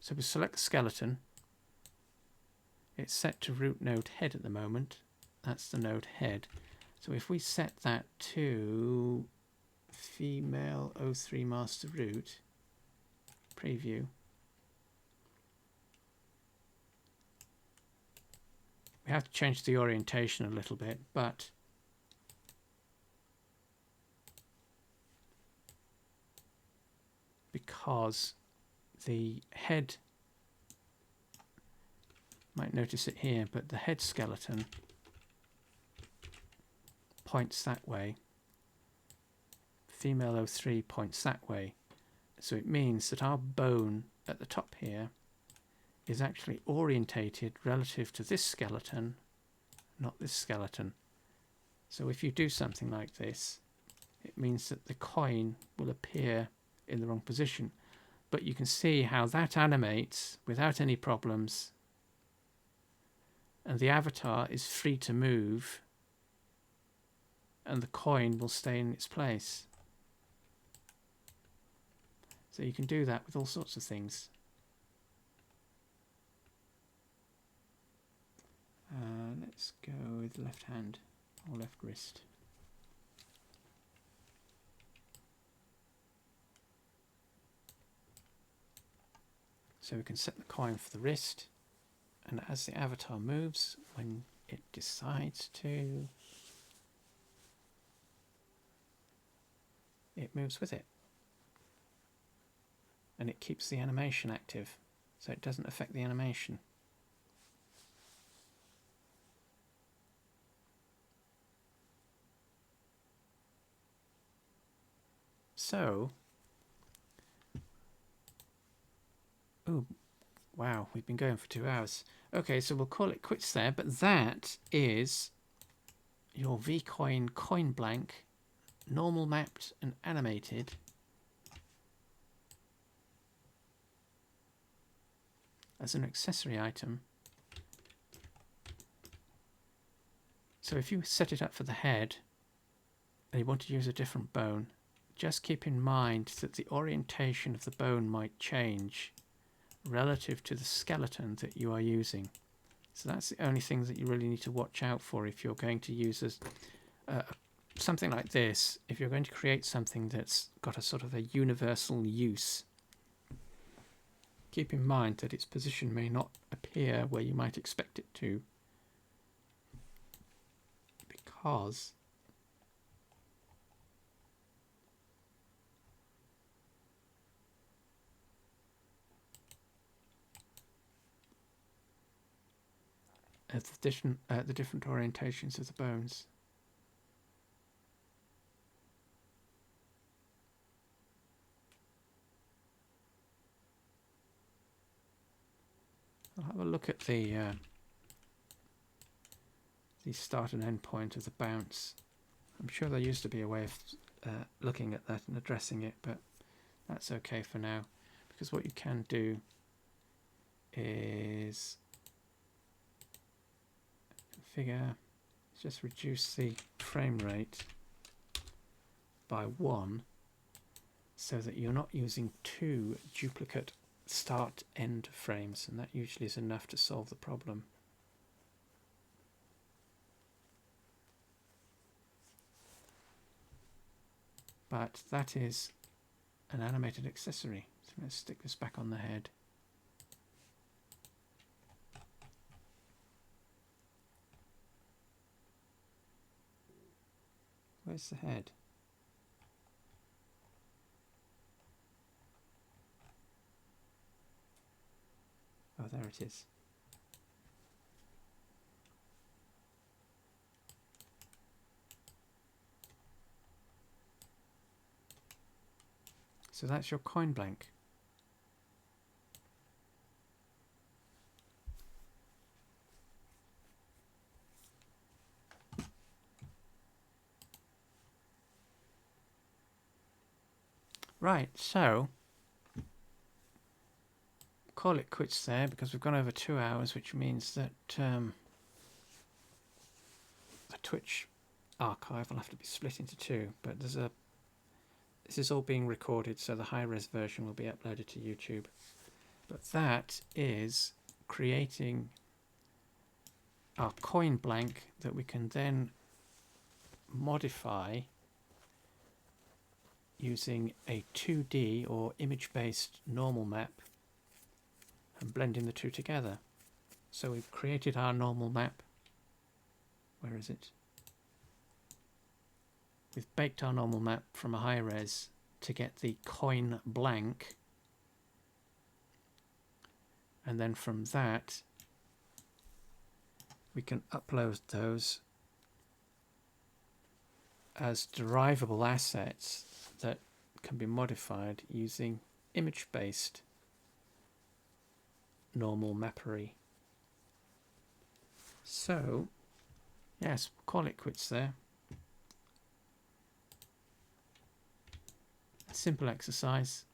so we select the skeleton, it's set to root node head at the moment, that's the node head. So if we set that to female 03 master root preview. We have to change the orientation a little bit, but because the head, might notice it here, but the head skeleton points that way. Female 03 points that way. So it means that our bone at the top here is actually orientated relative to this skeleton, not this skeleton. So if you do something like this, it means that the coin will appear in the wrong position. But you can see how that animates without any problems, and the avatar is free to move, and the coin will stay in its place. So you can do that with all sorts of things. Let's go with left hand or left wrist. So we can set the coin for the wrist, and as the avatar moves, when it decides to, it moves with it. And it keeps the animation active, so it doesn't affect the animation. So, oh, wow, we've been going for 2 hours. Okay, so we'll call it quits there, but that is your VCOIN coin blank, normal mapped and animated as an accessory item. So if you set it up for the head and you want to use a different bone, just keep in mind that the orientation of the bone might change relative to the skeleton that you are using. So that's the only thing that you really need to watch out for if you're going to use something like this. If you're going to create something that's got a sort of a universal use, keep in mind that its position may not appear where you might expect it to, because of the different orientations of the bones. I'll have a look at the start and end point of the bounce. I'm sure there used to be a way of looking at that and addressing it, but that's okay for now, because what you can do is configure, just reduce the frame rate by 1 so that you're not using 2 duplicate start end frames, and that usually is enough to solve the problem. But that is an animated accessory. So let's stick this back on the head. Where's the head? Oh, there it is. So that's your coin blank. Right, so call it quits there because we've gone over 2 hours, which means that the Twitch archive will have to be split into 2, but this is all being recorded, so the high-res version will be uploaded to YouTube. But that is creating our coin blank that we can then modify using a 2D or image-based normal map and blending the two together. So we've created our normal map. Where is it? We've baked our normal map from a high res to get the coin blank, and then from that we can upload those as derivable assets that can be modified using image-based normal mappery. So yes, call it quits there. Simple exercise.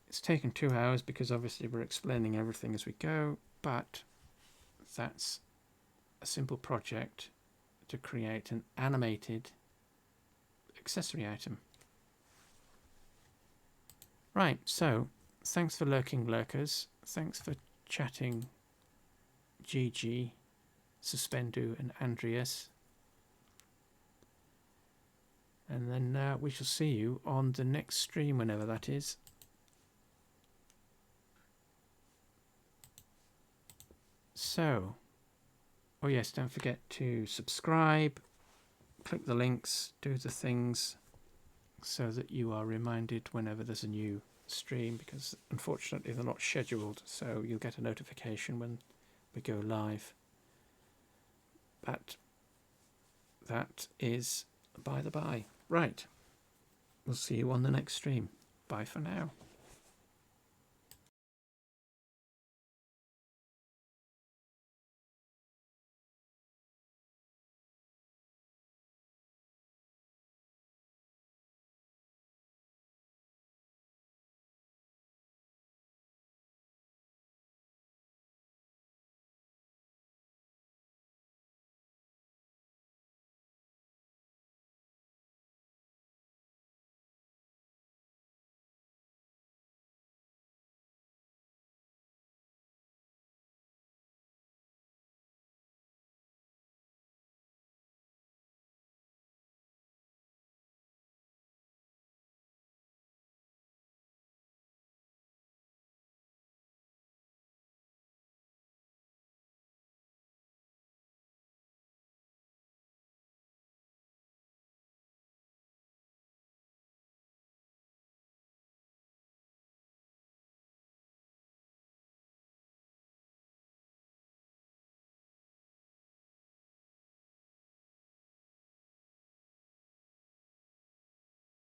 It's taken 2 hours because obviously we're explaining everything as we go, but that's a simple project to create an animated accessory item. Right, so thanks for lurking lurkers. Thanks for chatting, Gigi, Suspendu and Andreas. And then we shall see you on the next stream, whenever that is. So, oh yes, don't forget to subscribe, click the links, do the things so that you are reminded whenever there's a new stream, because unfortunately they're not scheduled, so you'll get a notification when we go live. But that is by the by. Right, we'll see you on the next stream. Bye for now.